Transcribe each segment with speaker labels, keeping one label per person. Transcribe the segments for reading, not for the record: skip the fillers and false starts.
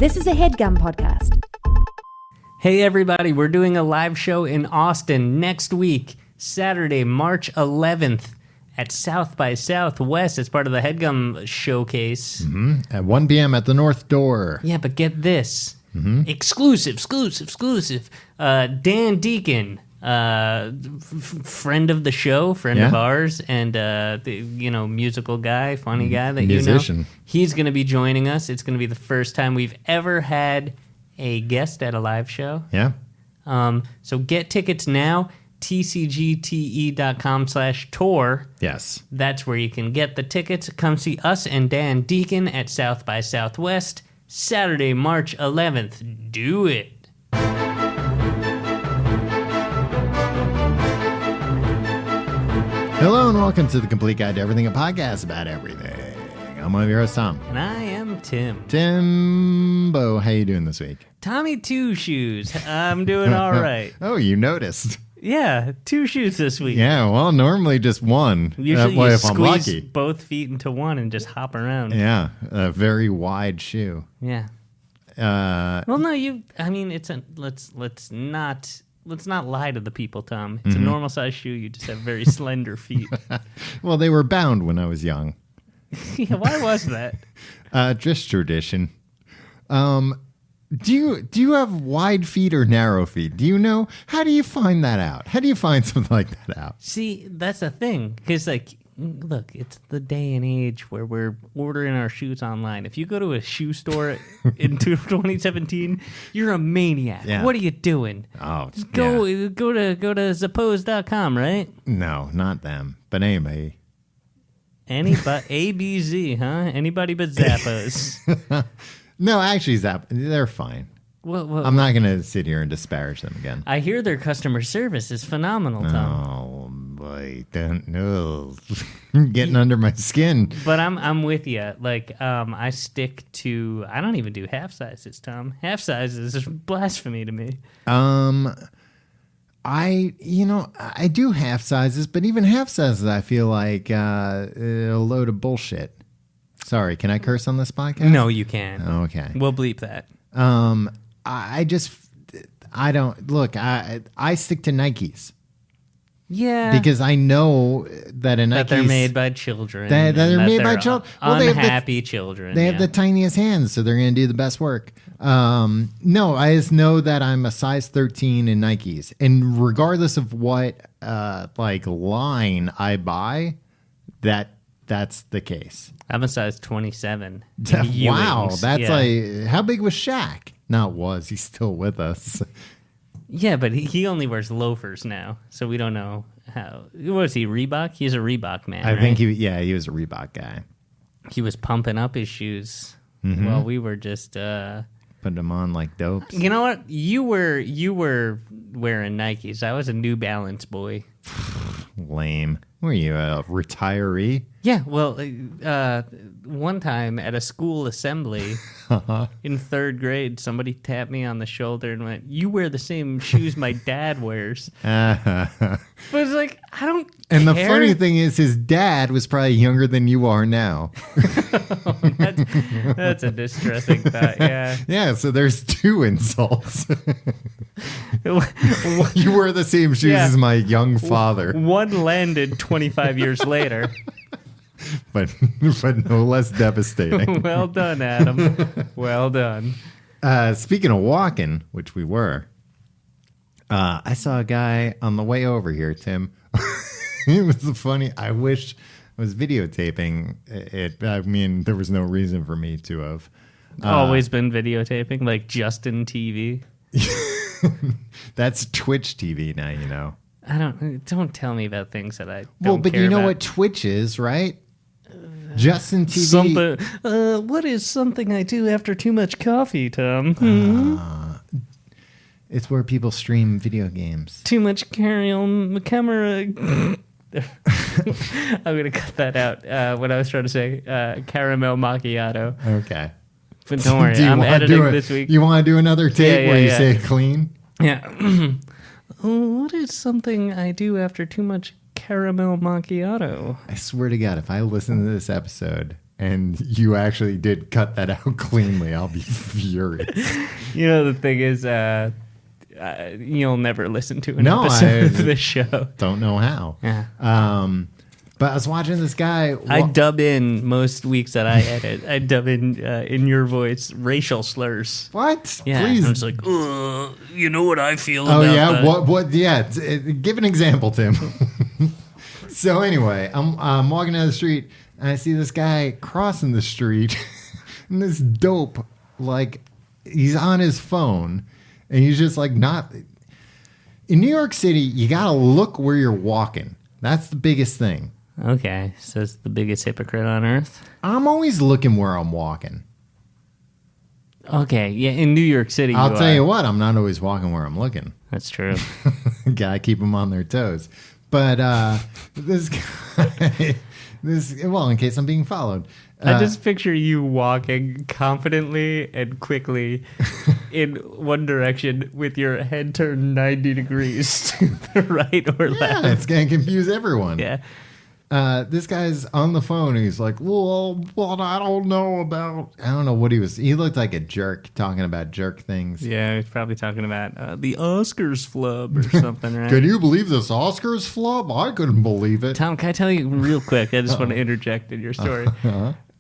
Speaker 1: This is a HeadGum podcast.
Speaker 2: Hey everybody, we're doing a live show in Austin next week, Saturday, March 11th at South by Southwest. It's part of the HeadGum showcase.
Speaker 3: At 1 p.m. at the North Door.
Speaker 2: Yeah, but get this. Exclusive. Dan Deacon, friend of the show, friend of ours, and musical guy, funny guy that
Speaker 3: musician.
Speaker 2: You know. He's going to be joining us. It's going to be the first time we've ever had a guest at a live show.
Speaker 3: Yeah.
Speaker 2: So get tickets now, tcgte.com/tour.
Speaker 3: Yes.
Speaker 2: That's where you can get the tickets. Come see us and Dan Deacon at South by Southwest, Saturday, March 11th. Do it.
Speaker 3: Hello and welcome to the Complete Guide to Everything, a podcast about everything. I'm one of your hosts, Tom.
Speaker 2: And I am Tim.
Speaker 3: Timbo, how you doing this week?
Speaker 2: Tommy Two Shoes. I'm doing all right.
Speaker 3: Oh, you noticed.
Speaker 2: Yeah, 2 shoes this week.
Speaker 3: Yeah, well, normally just one.
Speaker 2: Usually
Speaker 3: Boy,
Speaker 2: you
Speaker 3: if I'm
Speaker 2: squeeze
Speaker 3: lucky.
Speaker 2: both feet into one and just hop around.
Speaker 3: Yeah, a very wide shoe.
Speaker 2: Yeah. Well, no, let's not lie to the people, Tom. It's a normal size shoe. You just have very slender feet.
Speaker 3: Well, they were bound when I was young.
Speaker 2: Yeah, why was that?
Speaker 3: Just tradition. Do you have wide feet or narrow feet? Do you know? How do you find that out? How do you find something like that out?
Speaker 2: See, that's the thing. Because, look, it's the day and age where we're ordering our shoes online. If you go to a shoe store in 2017, you're a maniac.
Speaker 3: Yeah.
Speaker 2: What are you doing?
Speaker 3: Oh,
Speaker 2: Go
Speaker 3: yeah.
Speaker 2: to Zappos.com, right?
Speaker 3: No, not them, but anybody.
Speaker 2: Anybody, ABZ, huh? Anybody but Zappos.
Speaker 3: No, actually, they're fine.
Speaker 2: Well,
Speaker 3: I'm not going to sit here and disparage them again.
Speaker 2: I hear their customer service is phenomenal, Tom.
Speaker 3: Oh, boy, don't know. Getting under my skin.
Speaker 2: But I'm with you. I stick to. I don't even do half sizes, Tom. Half sizes is blasphemy to me.
Speaker 3: I do half sizes, but even half sizes, I feel like a load of bullshit. Sorry, can I curse on this podcast?
Speaker 2: No, you can't.
Speaker 3: Okay.
Speaker 2: We'll bleep that.
Speaker 3: I stick to Nikes.
Speaker 2: Yeah.
Speaker 3: Because I know that a Nikes...
Speaker 2: That they're made by children.
Speaker 3: That they're made by children.
Speaker 2: Well, unhappy children.
Speaker 3: They have the tiniest hands, so they're going to do the best work. No, I just know that I'm a size 13 in Nikes. And regardless of what line I buy, that's the case.
Speaker 2: I'm a size 27.
Speaker 3: Wow, that's how big was Shaq? Not was, he's still with us.
Speaker 2: Yeah, but he only wears loafers now, so we don't know how. Was he, Reebok? He's a Reebok man,
Speaker 3: I think he was a Reebok guy.
Speaker 2: He was pumping up his shoes while we were just...
Speaker 3: Putting them on like dopes.
Speaker 2: You know what? You were wearing Nikes. I was a New Balance boy.
Speaker 3: Lame. Were you a retiree?
Speaker 2: Yeah, well, one time at a school assembly in 3rd grade, somebody tapped me on the shoulder and went, "You wear the same shoes my dad wears." But it's like, I don't
Speaker 3: And
Speaker 2: care.
Speaker 3: the funny thing is, his dad was probably younger than you are now.
Speaker 2: That's a distressing thought, yeah.
Speaker 3: Yeah, so there's 2 insults. You wear the same shoes as my young father.
Speaker 2: One landed 25 years later.
Speaker 3: But no less devastating.
Speaker 2: Well done, Adam. Well done.
Speaker 3: Speaking of walking, which we were, I saw a guy on the way over here, Tim. It was funny. I wish I was videotaping it. I mean, there was no reason for me to have.
Speaker 2: Always been videotaping, like Justin TV.
Speaker 3: That's Twitch TV now, you know.
Speaker 2: Don't tell me about things that I don't
Speaker 3: Well, but
Speaker 2: care
Speaker 3: you know
Speaker 2: about.
Speaker 3: what Twitch is, right? Justin TV.
Speaker 2: What is something I do after too much coffee, Tom?
Speaker 3: It's where people stream video games.
Speaker 2: Too much camera. I'm going to cut that out. What I was trying to say, caramel macchiato.
Speaker 3: Okay.
Speaker 2: But don't worry,
Speaker 3: Do you
Speaker 2: I'm
Speaker 3: wanna
Speaker 2: editing
Speaker 3: do it?
Speaker 2: this week.
Speaker 3: You want to do another tape where you say it clean?
Speaker 2: Yeah. What is something I do after too much caramel macchiato?
Speaker 3: I swear to God, if I listen to this episode and you actually did cut that out cleanly, I'll be furious.
Speaker 2: You know, the thing is, you'll never listen to an episode of this show.
Speaker 3: Don't know how.
Speaker 2: Yeah.
Speaker 3: But I was watching this guy.
Speaker 2: I dub in most weeks that I edit. I dub in your voice racial slurs.
Speaker 3: What?
Speaker 2: Yeah,
Speaker 3: Please.
Speaker 2: I'm just like, you know what I feel about
Speaker 3: yeah.
Speaker 2: that.
Speaker 3: What? Yeah. Give an example, Tim. So anyway, I'm walking down the street and I see this guy crossing the street, and this dope, like, he's on his phone, and he's just like not. In New York City, you gotta look where you're walking. That's the biggest thing.
Speaker 2: Okay, so it's the biggest hypocrite on earth.
Speaker 3: I'm always looking where I'm walking.
Speaker 2: Okay, yeah, in New York City,
Speaker 3: I'll tell you what, I'm not always walking where I'm looking.
Speaker 2: That's true.
Speaker 3: Gotta keep them on their toes. But this guy, in case I'm being followed.
Speaker 2: I just picture you walking confidently and quickly in one direction with your head turned 90 degrees to the right or left.
Speaker 3: Yeah, it's going to confuse everyone.
Speaker 2: Yeah.
Speaker 3: This guy's on the phone. And he's like, well, I don't know what he was. He looked like a jerk talking about jerk things.
Speaker 2: Yeah, he's probably talking about the Oscars flub or something, right?
Speaker 3: Can you believe this Oscars flub? I couldn't believe it.
Speaker 2: Tom, can I tell you real quick? I just want to interject in your story.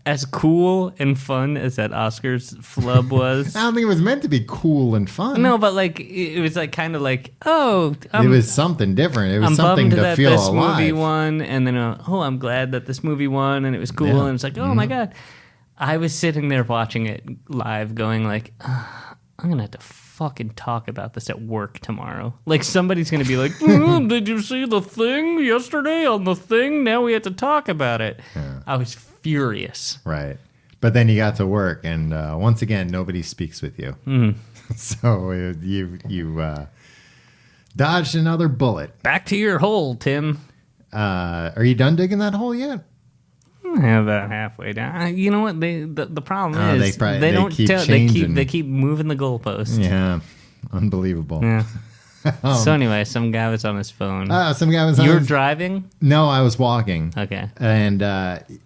Speaker 2: As cool and fun as that Oscars flub was.
Speaker 3: I don't think it was meant to be cool and fun.
Speaker 2: No, but like it was like kind of like,
Speaker 3: it was something different. It was
Speaker 2: I'm
Speaker 3: something
Speaker 2: bummed
Speaker 3: to
Speaker 2: that
Speaker 3: feel
Speaker 2: this
Speaker 3: alive.
Speaker 2: movie won, and then I'm glad that this movie won, and it was cool,
Speaker 3: Yeah.
Speaker 2: and it's like, oh my god. I was sitting there watching it live, going like, I'm gonna have to fucking talk about this at work tomorrow. Like somebody's gonna be like, did you see the thing yesterday on the thing? Now we have to talk about it.
Speaker 3: Yeah.
Speaker 2: I was furious.
Speaker 3: Right. But then you got to work, and once again, nobody speaks with you. So you dodged another bullet.
Speaker 2: Back to your hole, Tim.
Speaker 3: Are you done digging that hole yet?
Speaker 2: About halfway down. You know what? The problem is
Speaker 3: they
Speaker 2: don't
Speaker 3: keep
Speaker 2: tell.
Speaker 3: changing.
Speaker 2: They keep moving the goalpost.
Speaker 3: Yeah. Unbelievable.
Speaker 2: Yeah. So anyway, some guy was on his phone.
Speaker 3: Some guy was on
Speaker 2: You're driving?
Speaker 3: No, I was walking.
Speaker 2: Okay.
Speaker 3: And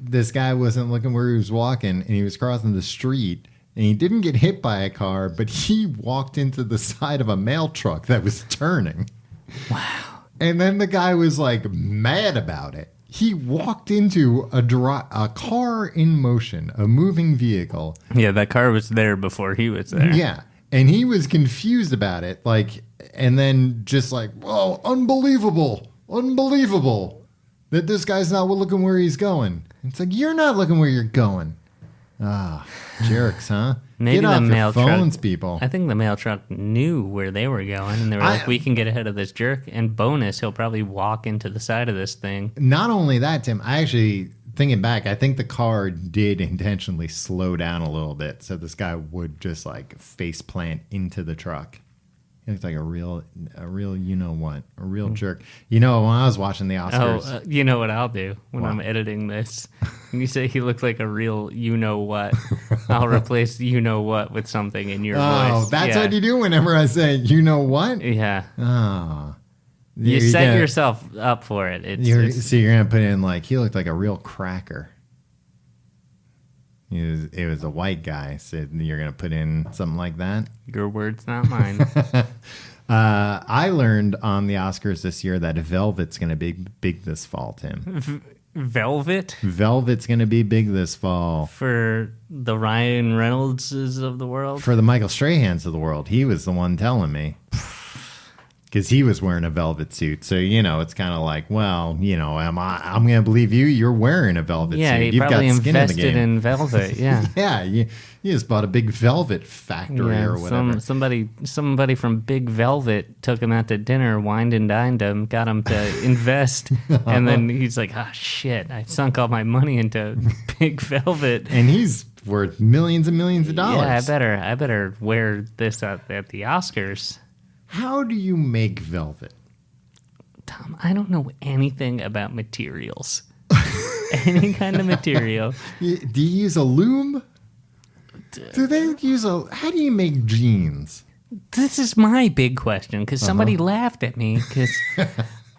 Speaker 3: this guy wasn't looking where he was walking, and he was crossing the street, and he didn't get hit by a car, but he walked into the side of a mail truck that was turning.
Speaker 2: Wow.
Speaker 3: And then the guy was like mad about it. He walked into a car in motion, a moving vehicle.
Speaker 2: Yeah, that car was there before he was there.
Speaker 3: Yeah. And he was confused about it. Like, and then just like, whoa, unbelievable that this guy's not looking where he's going. It's like, you're not looking where you're going. Jerks, huh?
Speaker 2: Maybe
Speaker 3: Get
Speaker 2: the
Speaker 3: off
Speaker 2: mail
Speaker 3: your phones,
Speaker 2: truck,
Speaker 3: people.
Speaker 2: I think the mail truck knew where they were going, and they were like, we can get ahead of this jerk, and bonus, he'll probably walk into the side of this thing.
Speaker 3: Not only that, Tim, I actually, thinking back, I think the car did intentionally slow down a little bit so this guy would just like face plant into the truck. He looked like a real you know what, a real jerk. You know, when I was watching the Oscars.
Speaker 2: You know what I'll do when
Speaker 3: What?
Speaker 2: I'm editing this? When you say he looked like a real you know what, I'll replace you know what with something in your voice.
Speaker 3: Oh, that's what you do whenever I say you know what.
Speaker 2: Yeah.
Speaker 3: Oh,
Speaker 2: You set yourself up for it.
Speaker 3: So you're gonna put in like he looked like a real cracker. It was a white guy, so you're going to put in something like that?
Speaker 2: Your words, not mine.
Speaker 3: I learned on the Oscars this year that Velvet's going to be big this fall, Tim.
Speaker 2: Velvet?
Speaker 3: Velvet's going to be big this fall.
Speaker 2: For the Ryan Reynoldses of the world?
Speaker 3: For the Michael Strahans of the world. He was the one telling me. Because he was wearing a velvet suit. So, you know, it's kind of like, well, you know, I'm going to believe you. You're wearing a velvet suit.
Speaker 2: Yeah, he
Speaker 3: You've
Speaker 2: probably
Speaker 3: got skin
Speaker 2: invested
Speaker 3: in the game.
Speaker 2: in velvet, yeah.
Speaker 3: Yeah, you just bought a big velvet factory or whatever.
Speaker 2: Somebody from Big Velvet took him out to dinner, wined and dined him, got him to invest, and then he's like, shit, I sunk all my money into Big Velvet.
Speaker 3: And he's worth millions and millions of dollars.
Speaker 2: Yeah, I better wear this at the Oscars.
Speaker 3: How do you make velvet?
Speaker 2: Tom, I don't know anything about materials. Any kind of material.
Speaker 3: Do you use a loom? Do they use how do you make jeans?
Speaker 2: This is my big question, because somebody laughed at me because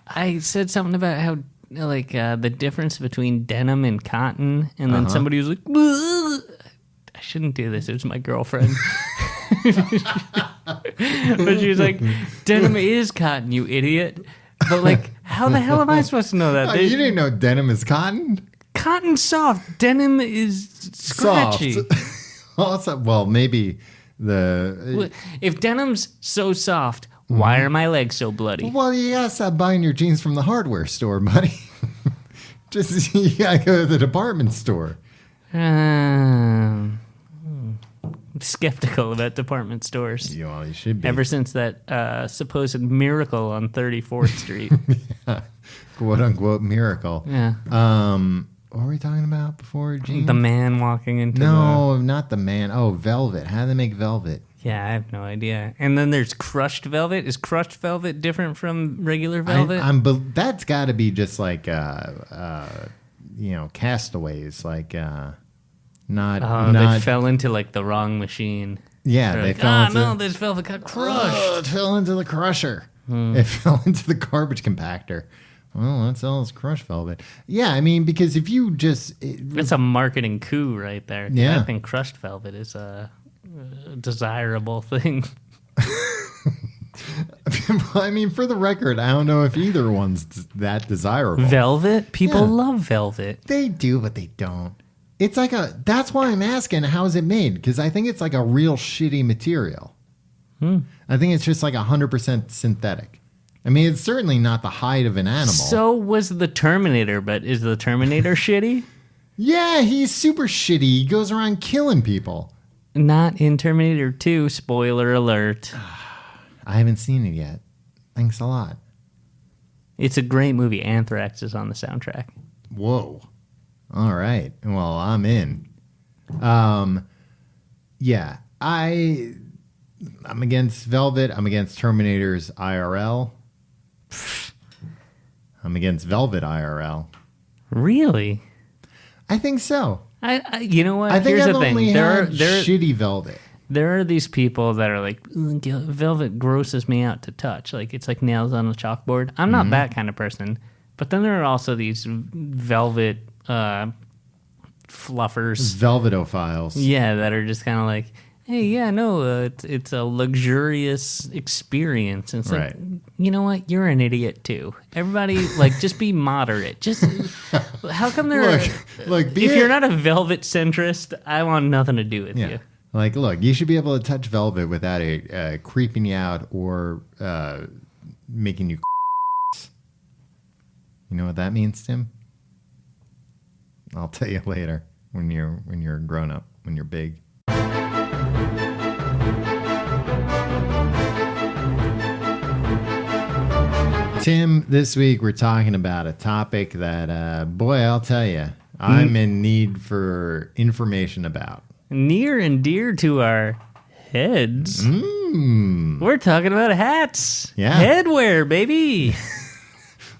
Speaker 2: I said something about how the difference between denim and cotton, and then somebody was like, "Ugh." I shouldn't do this. It was my girlfriend. But she was like, denim is cotton, you idiot. But like, how the hell am I supposed to know that?
Speaker 3: Oh, you didn't know denim is cotton?
Speaker 2: Cotton's soft. Denim is scratchy.
Speaker 3: Soft. Also, well, maybe
Speaker 2: If denim's so soft, why are my legs so bloody?
Speaker 3: Well, you gotta stop buying your jeans from the hardware store, buddy. Just you gotta go to the department store.
Speaker 2: I'm skeptical about department stores.
Speaker 3: Yeah, well, you should be.
Speaker 2: Ever since that supposed miracle on 34th Street.
Speaker 3: Yeah. Quote unquote miracle.
Speaker 2: Yeah.
Speaker 3: What were we talking about before, jeans?
Speaker 2: The man walking into
Speaker 3: not the man. Oh, velvet. How do they make velvet?
Speaker 2: Yeah, I have no idea. And then there's crushed velvet. Is crushed velvet different from regular velvet?
Speaker 3: That's got to be just like, castaways. Like,
Speaker 2: they fell into like the wrong machine.
Speaker 3: Yeah, they fell into.
Speaker 2: This velvet got crushed.
Speaker 3: Oh, it fell into the crusher. It fell into the garbage compactor. Well, that's all it's crushed velvet. Yeah, I mean, because if you just...
Speaker 2: That's a marketing coup right there.
Speaker 3: Yeah.
Speaker 2: I think crushed velvet is a desirable thing.
Speaker 3: I mean, for the record, I don't know if either one's that desirable.
Speaker 2: Velvet? People love velvet.
Speaker 3: They do, but they don't. It's like that's why I'm asking, how is it made? Because I think it's like a real shitty material. I think it's just like 100% synthetic. I mean, it's certainly not the hide of an animal.
Speaker 2: So was the Terminator, but is the Terminator shitty?
Speaker 3: Yeah, he's super shitty. He goes around killing people.
Speaker 2: Not in Terminator 2, spoiler alert.
Speaker 3: I haven't seen it yet. Thanks a lot.
Speaker 2: It's a great movie. Anthrax is on the soundtrack.
Speaker 3: Whoa. All right. Well, I'm in. Yeah, I'm against Velvet. I'm against Terminator's IRL. I'm against Velvet IRL.
Speaker 2: Really?
Speaker 3: I think so.
Speaker 2: You know what?
Speaker 3: I think
Speaker 2: Here's
Speaker 3: I've
Speaker 2: the thing.
Speaker 3: only had shitty Velvet.
Speaker 2: There are these people that are like, velvet grosses me out to touch. Like, it's like nails on a chalkboard. I'm not that kind of person. But then there are also these velvet fluffers.
Speaker 3: Velvetophiles.
Speaker 2: Yeah, that are just kind of like, hey, yeah, no, it's a luxurious experience. And it's like, you know what? You're an idiot too. Everybody, like, just be moderate. Just, how come if you're not a velvet centrist, I want nothing to do with you.
Speaker 3: Like, look, you should be able to touch velvet without it creeping you out or making you. You know what that means, Tim? I'll tell you later when you're grown up, when you're big. Tim, this week we're talking about a topic that, boy, I'll tell you, I'm in need for information about.
Speaker 2: Near and dear to our heads. We're talking about hats.
Speaker 3: Yeah.
Speaker 2: Headwear, baby.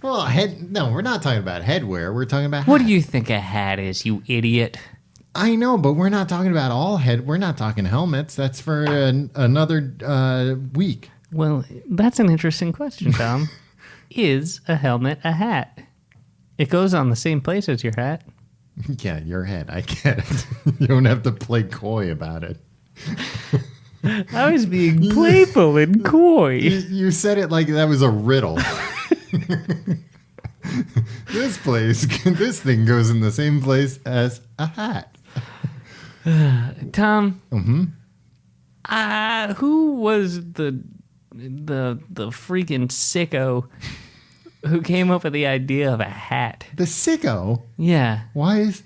Speaker 3: Well, no, we're not talking about headwear. We're talking about hats.
Speaker 2: What do you think a hat is, you idiot?
Speaker 3: I know, but we're not talking about all We're not talking helmets. That's for another week.
Speaker 2: Well, that's an interesting question, Tom. Is a helmet a hat? It goes on the same place as your hat.
Speaker 3: Yeah, your head. I get it. You don't have to play coy about it.
Speaker 2: I was being playful and coy.
Speaker 3: You said it like that was a riddle. This thing goes in the same place as a hat.
Speaker 2: Tom. Who was the freaking sicko who came up with the idea of a hat?
Speaker 3: The sicko?
Speaker 2: Yeah.
Speaker 3: Why is...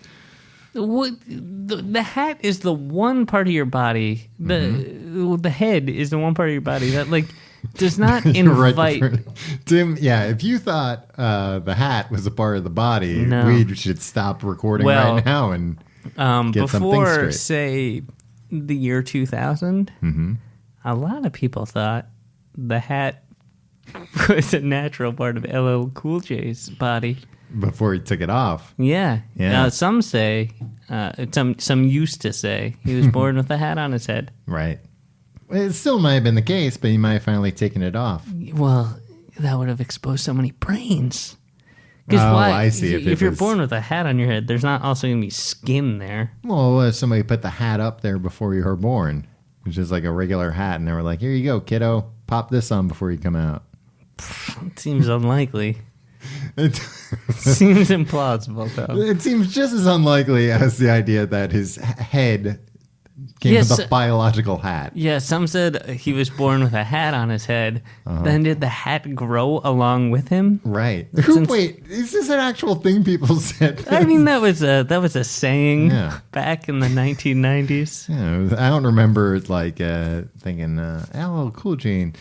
Speaker 2: The hat is the one part of your body. The head is the one part of your body that, like, does not invite...
Speaker 3: Tim, yeah, if you thought the hat was a part of the body, we should stop recording right now and get something
Speaker 2: before,
Speaker 3: straight.
Speaker 2: Say, the year 2000, a lot of people thought the hat was a natural part of LL Cool J's body.
Speaker 3: Before he took it off.
Speaker 2: Yeah. Some say, some used to say, he was born with a hat on his head.
Speaker 3: Right. It still might have been the case, but he might have finally taken it off.
Speaker 2: Well, that would have exposed so many brains. Because why?
Speaker 3: I see.
Speaker 2: If you're born with a hat on your head, there's not also going to be skin there.
Speaker 3: Well, somebody put the hat up there before you were born, which is like a regular hat, and they were like, "Here you go, kiddo. Pop this on before you come out."
Speaker 2: It seems unlikely. Seems implausible, though.
Speaker 3: It seems just as unlikely as the idea that his head came with a biological hat.
Speaker 2: Yeah, some said he was born with a hat on his head. Then did the hat grow along with him?
Speaker 3: Right. Wait, is this an actual thing people said?
Speaker 2: I mean, that was a saying back in the 1990s.
Speaker 3: Yeah, I don't remember like thinking LL Cool J,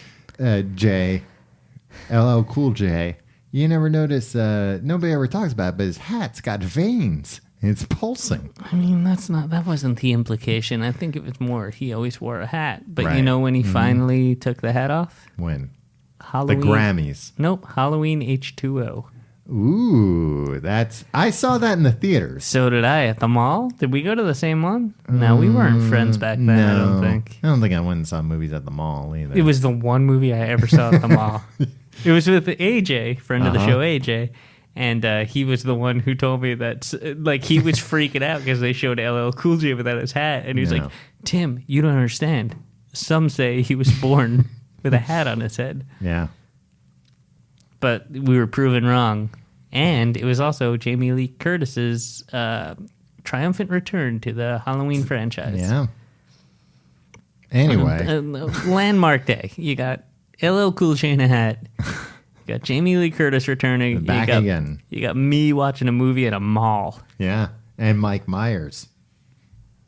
Speaker 3: LL Cool J. You never notice, nobody ever talks about it, but his hat's got veins. It's pulsing.
Speaker 2: I mean, that wasn't the implication. I think it was more he always wore a hat. But
Speaker 3: right.
Speaker 2: You know when he finally took the hat off?
Speaker 3: When?
Speaker 2: Halloween.
Speaker 3: The Grammys.
Speaker 2: Nope, Halloween H2O.
Speaker 3: Ooh, I saw that in the theaters.
Speaker 2: So did I at the mall. Did we go to the same one? No, we weren't friends back then,
Speaker 3: no,
Speaker 2: I don't think.
Speaker 3: I don't think I went and saw movies at the mall either.
Speaker 2: It was the one movie I ever saw at the mall. It was with AJ, friend of the show, AJ. And he was the one who told me that, like, he was freaking out because they showed LL Cool J without his hat. And he was like, Tim, you don't understand. Some say he was born with a hat on his head.
Speaker 3: Yeah.
Speaker 2: But we were proven wrong. And it was also Jamie Lee Curtis's triumphant return to the Halloween franchise.
Speaker 3: Yeah. Anyway.
Speaker 2: Landmark day. You got LL Cool J in a hat. You got Jamie Lee Curtis returning.
Speaker 3: Back again.
Speaker 2: You got me watching a movie at a mall.
Speaker 3: Yeah. And Mike Myers.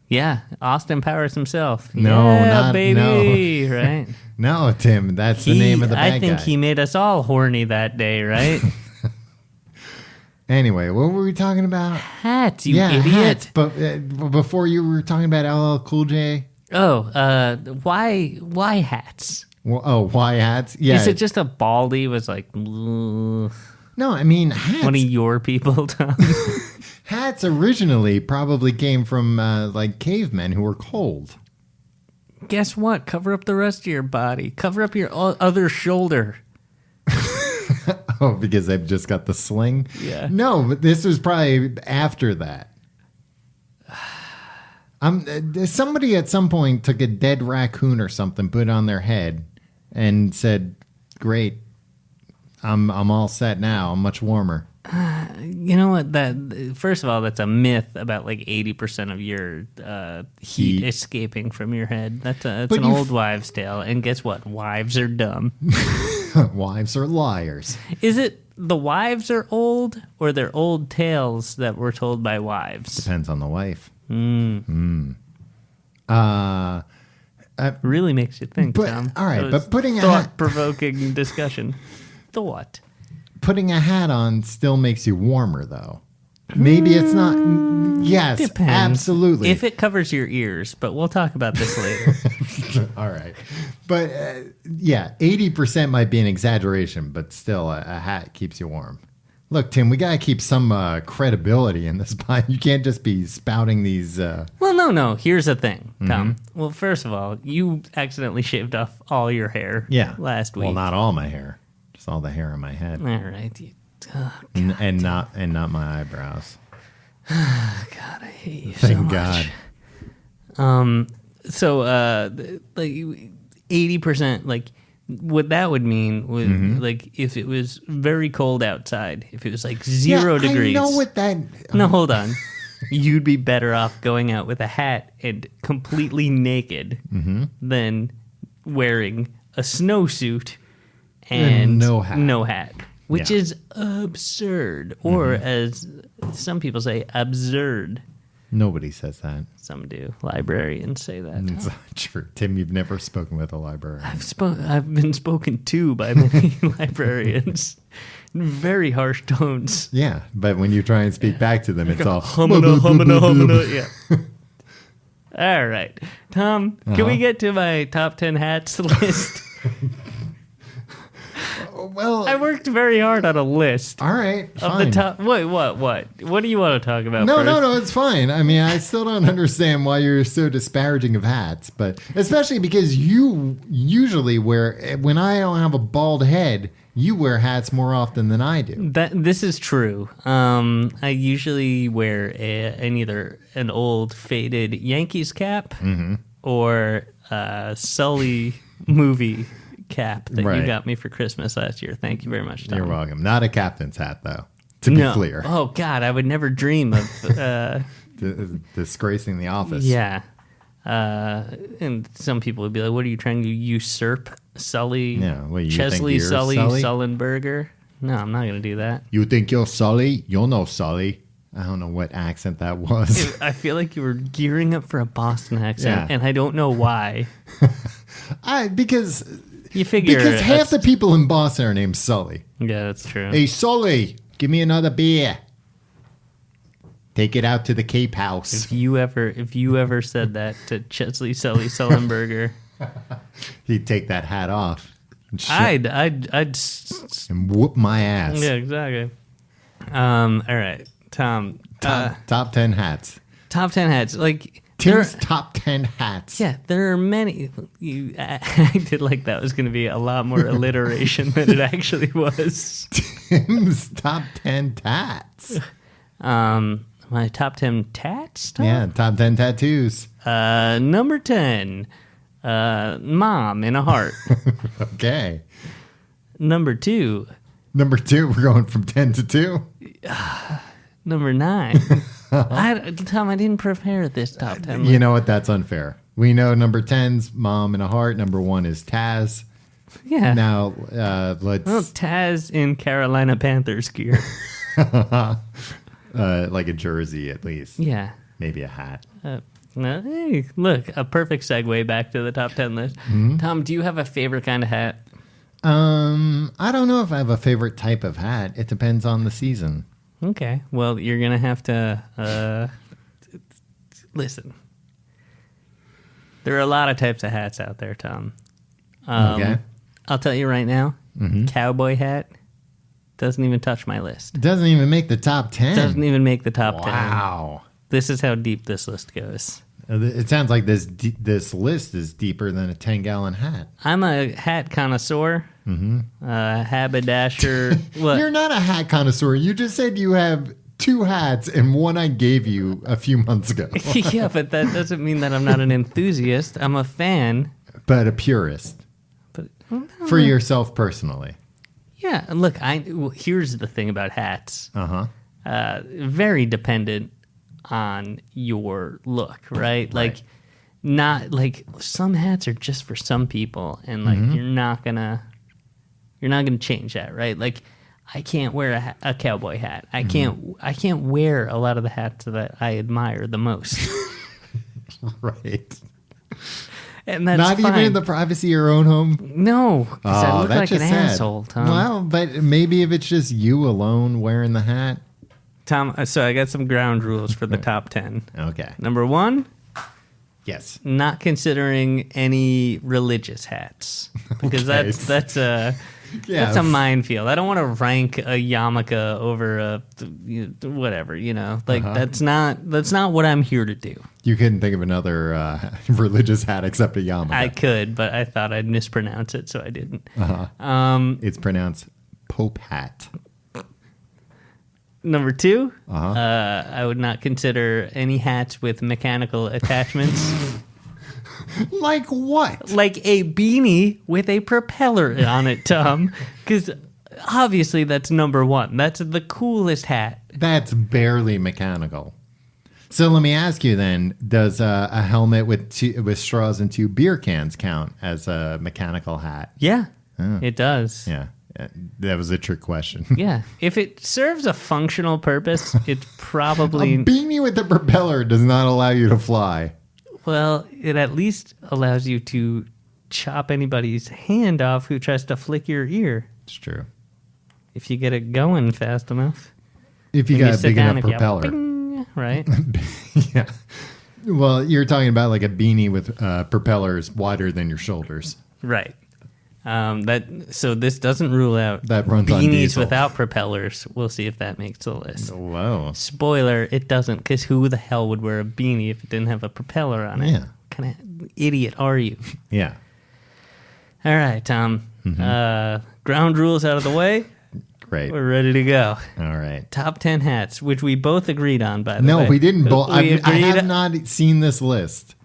Speaker 2: Yeah. Austin Powers himself.
Speaker 3: No,
Speaker 2: yeah,
Speaker 3: not
Speaker 2: baby.
Speaker 3: no.
Speaker 2: Right?
Speaker 3: No, Tim, that's the name of the bad guy.
Speaker 2: I think he made us all horny that day, right?
Speaker 3: Anyway, what were we talking about?
Speaker 2: Hats, you idiot.
Speaker 3: Hats. But before you were talking about LL Cool J?
Speaker 2: Oh, why hats?
Speaker 3: Well, why hats? Yeah.
Speaker 2: Is it just a baldy was like... Ugh.
Speaker 3: No, I mean, hats.
Speaker 2: One of your people, Tom?
Speaker 3: Hats originally probably came from like cavemen who were cold.
Speaker 2: Guess what? Cover up the rest of your body. Cover up your other shoulder.
Speaker 3: Oh, because they've just got the sling?
Speaker 2: Yeah.
Speaker 3: No, but this was probably after that. Somebody at some point took a dead raccoon or something, put it on their head, and said, "Great, I'm all set now. I'm much warmer."
Speaker 2: You know what? That first of all, that's a myth about like 80% of your heat escaping from your head. That's an old wives' tale. And guess what? Wives are dumb.
Speaker 3: Wives are liars.
Speaker 2: Is it the wives are old, or they're old tales that were told by wives?
Speaker 3: Depends on the wife.
Speaker 2: Really makes you think, Tom.
Speaker 3: All right, but putting a
Speaker 2: thought-provoking discussion. Thought.
Speaker 3: Putting a hat on still makes you warmer, though. Maybe it's not. Yes,
Speaker 2: Depends.
Speaker 3: Absolutely.
Speaker 2: If it covers your ears, but we'll talk about this later.
Speaker 3: All right. But yeah, 80% might be an exaggeration, but still a hat keeps you warm. Look, Tim, we got to keep some credibility in this pod. You can't just be spouting these.
Speaker 2: Well, no. Here's the thing, Tom. Well, first of all, you accidentally shaved off all your hair last week.
Speaker 3: Well, not all my hair. Just all the hair on my head.
Speaker 2: All right.
Speaker 3: And not my eyebrows.
Speaker 2: God, I hate you
Speaker 3: Thank
Speaker 2: so much.
Speaker 3: God.
Speaker 2: So, like 80%, like what that would mean would like if it was very cold outside, if it was like 0 degrees.
Speaker 3: I know what that.
Speaker 2: No, hold on. You'd be better off going out with a hat and completely naked than wearing a snowsuit and no hat. Which is absurd. Or as some people say, absurd.
Speaker 3: Nobody says that.
Speaker 2: Some do. Librarians say that.
Speaker 3: It's not true. Tim, you've never spoken with a librarian.
Speaker 2: I've been spoken to by many librarians. Very harsh tones.
Speaker 3: Yeah, but when you try and speak back to them, it's all...
Speaker 2: Humana. Yeah. All right. Tom, can we get to my top 10 hats list?
Speaker 3: Well,
Speaker 2: I worked very hard on a list
Speaker 3: all right,
Speaker 2: of
Speaker 3: fine.
Speaker 2: the top. Wait, what? What do you want to talk about?
Speaker 3: No,
Speaker 2: first?
Speaker 3: no, it's fine. I mean, I still don't understand why you're so disparaging of hats, but especially because you usually wear, when I don't have a bald head, you wear hats more often than I do.
Speaker 2: This is true. I usually wear either an old faded Yankees cap or a Sully movie cap that
Speaker 3: Right.
Speaker 2: you got me for Christmas last year. Thank you very much, Tom.
Speaker 3: You're welcome. Not a captain's hat, though, to be clear.
Speaker 2: Oh, God, I would never dream of...
Speaker 3: Disgracing the office.
Speaker 2: yeah. And some people would be like, what are you trying to usurp Sully?
Speaker 3: Yeah, what, you
Speaker 2: Chesley
Speaker 3: think you're
Speaker 2: Sully
Speaker 3: Sully?
Speaker 2: Sullenberger? No, I'm not going to do that.
Speaker 3: You think you're Sully? You're no Sully. I don't know what accent that was.
Speaker 2: I feel like you were gearing up for a Boston accent,
Speaker 3: Yeah.
Speaker 2: and I don't know why.
Speaker 3: Because
Speaker 2: You figure
Speaker 3: half the people in Boston are named Sully.
Speaker 2: Yeah, that's true.
Speaker 3: Hey, Sully, give me another beer. Take it out to the Cape House.
Speaker 2: If you ever said that to Chesley Sully Sullenberger,
Speaker 3: He'd take that hat off and,
Speaker 2: I'd
Speaker 3: and whoop my ass.
Speaker 2: yeah, exactly. All right, Tom.
Speaker 3: Top 10 hats.
Speaker 2: Top 10 hats. Like there,
Speaker 3: Tim's top 10 hats.
Speaker 2: yeah, there are many. I did like that was going to be a lot more alliteration than it actually was.
Speaker 3: Tim's top 10 tats.
Speaker 2: My top 10 tats. Tom?
Speaker 3: Yeah, top 10 tattoos.
Speaker 2: Number 10, mom in a heart.
Speaker 3: Okay.
Speaker 2: Number 2.
Speaker 3: Number 2, we're going from 10 to 2.
Speaker 2: Number 9. Tom, I didn't prepare this top 10.
Speaker 3: You know what? That's unfair. We know number 10's mom in a heart. Number 1 is Taz.
Speaker 2: Yeah.
Speaker 3: Now, let's...
Speaker 2: Well, Taz in Carolina Panthers gear.
Speaker 3: like a jersey, at least.
Speaker 2: Yeah.
Speaker 3: Maybe a hat.
Speaker 2: No, hey, look, a perfect segue back to the top 10 list. Tom, do you have a favorite kind of hat?
Speaker 3: I don't know if I have a favorite type of hat. It depends on the season.
Speaker 2: Okay. Well, you're going to have to listen. There are a lot of types of hats out there, Tom.
Speaker 3: Okay.
Speaker 2: I'll tell you right now, cowboy hat doesn't even touch my list.
Speaker 3: It doesn't even make the top 10.
Speaker 2: Doesn't even make the top 10.
Speaker 3: Wow.
Speaker 2: This is how deep this list goes.
Speaker 3: It sounds like this list is deeper than a 10-gallon hat.
Speaker 2: I'm a hat connoisseur, haberdasher. What?
Speaker 3: You're not a hat connoisseur. You just said you have 2 hats and one I gave you a few months ago.
Speaker 2: Yeah, but that doesn't mean that I'm not an enthusiast. I'm a fan.
Speaker 3: But a purist.
Speaker 2: But
Speaker 3: For yourself personally.
Speaker 2: yeah, look, here's the thing about hats.
Speaker 3: Uh-huh.
Speaker 2: Very dependent on your look, right? Like, not like some hats are just for some people, and like you're not gonna change that, right? Like, I can't wear a cowboy hat. I can't wear a lot of the hats that I admire the most.
Speaker 3: Right.
Speaker 2: And that's
Speaker 3: Not
Speaker 2: fine.
Speaker 3: even in the privacy of your own home.
Speaker 2: No, because I look
Speaker 3: that's
Speaker 2: like an
Speaker 3: just sad.
Speaker 2: asshole, Tom.
Speaker 3: Well, but maybe if it's just you alone wearing the hat.
Speaker 2: Tom, so I got some ground rules for the top 10.
Speaker 3: Okay.
Speaker 2: Number 1,
Speaker 3: Yes.
Speaker 2: not considering any religious hats, because
Speaker 3: Okay.
Speaker 2: that's a minefield. I don't want to rank a yarmulke over a whatever, Like that's not what I'm here to do.
Speaker 3: You couldn't think of another religious hat except a yarmulke.
Speaker 2: I could, but I thought I'd mispronounce it, so I didn't.
Speaker 3: It's pronounced Pope hat.
Speaker 2: Number 2, I would not consider any hats with mechanical attachments.
Speaker 3: Like what?
Speaker 2: Like a beanie with a propeller on it, Tom. Because obviously that's number 1. That's the coolest hat.
Speaker 3: That's barely mechanical. So let me ask you then, does a helmet with straws and 2 beer cans count as a mechanical hat?
Speaker 2: Yeah, it does.
Speaker 3: Yeah, that was a trick question.
Speaker 2: Yeah. If it serves a functional purpose, it's
Speaker 3: A
Speaker 2: probably...
Speaker 3: beanie with a propeller does not allow you to fly.
Speaker 2: Well, it at least allows you to chop anybody's hand off who tries to flick your ear.
Speaker 3: It's true.
Speaker 2: If you get it going fast enough.
Speaker 3: If you
Speaker 2: And
Speaker 3: got a
Speaker 2: sit
Speaker 3: big
Speaker 2: down
Speaker 3: enough
Speaker 2: and you go,
Speaker 3: propeller.
Speaker 2: "Bing," right?
Speaker 3: Yeah. Well, you're talking about like a beanie with propellers wider than your shoulders.
Speaker 2: Right. So this doesn't rule out
Speaker 3: That runs on
Speaker 2: beanies
Speaker 3: diesel.
Speaker 2: without propellers. We'll see if that makes the list.
Speaker 3: Whoa.
Speaker 2: Spoiler, it doesn't, because who the hell would wear a beanie if it didn't have a propeller on it?
Speaker 3: Yeah.
Speaker 2: What kind of idiot are you?
Speaker 3: Yeah.
Speaker 2: All right, Tom. Ground rules out of the way.
Speaker 3: Great.
Speaker 2: We're ready to go.
Speaker 3: All right.
Speaker 2: Top 10 hats, which we both agreed on, by the way.
Speaker 3: No, we didn't. I
Speaker 2: agreed-
Speaker 3: have not seen this list.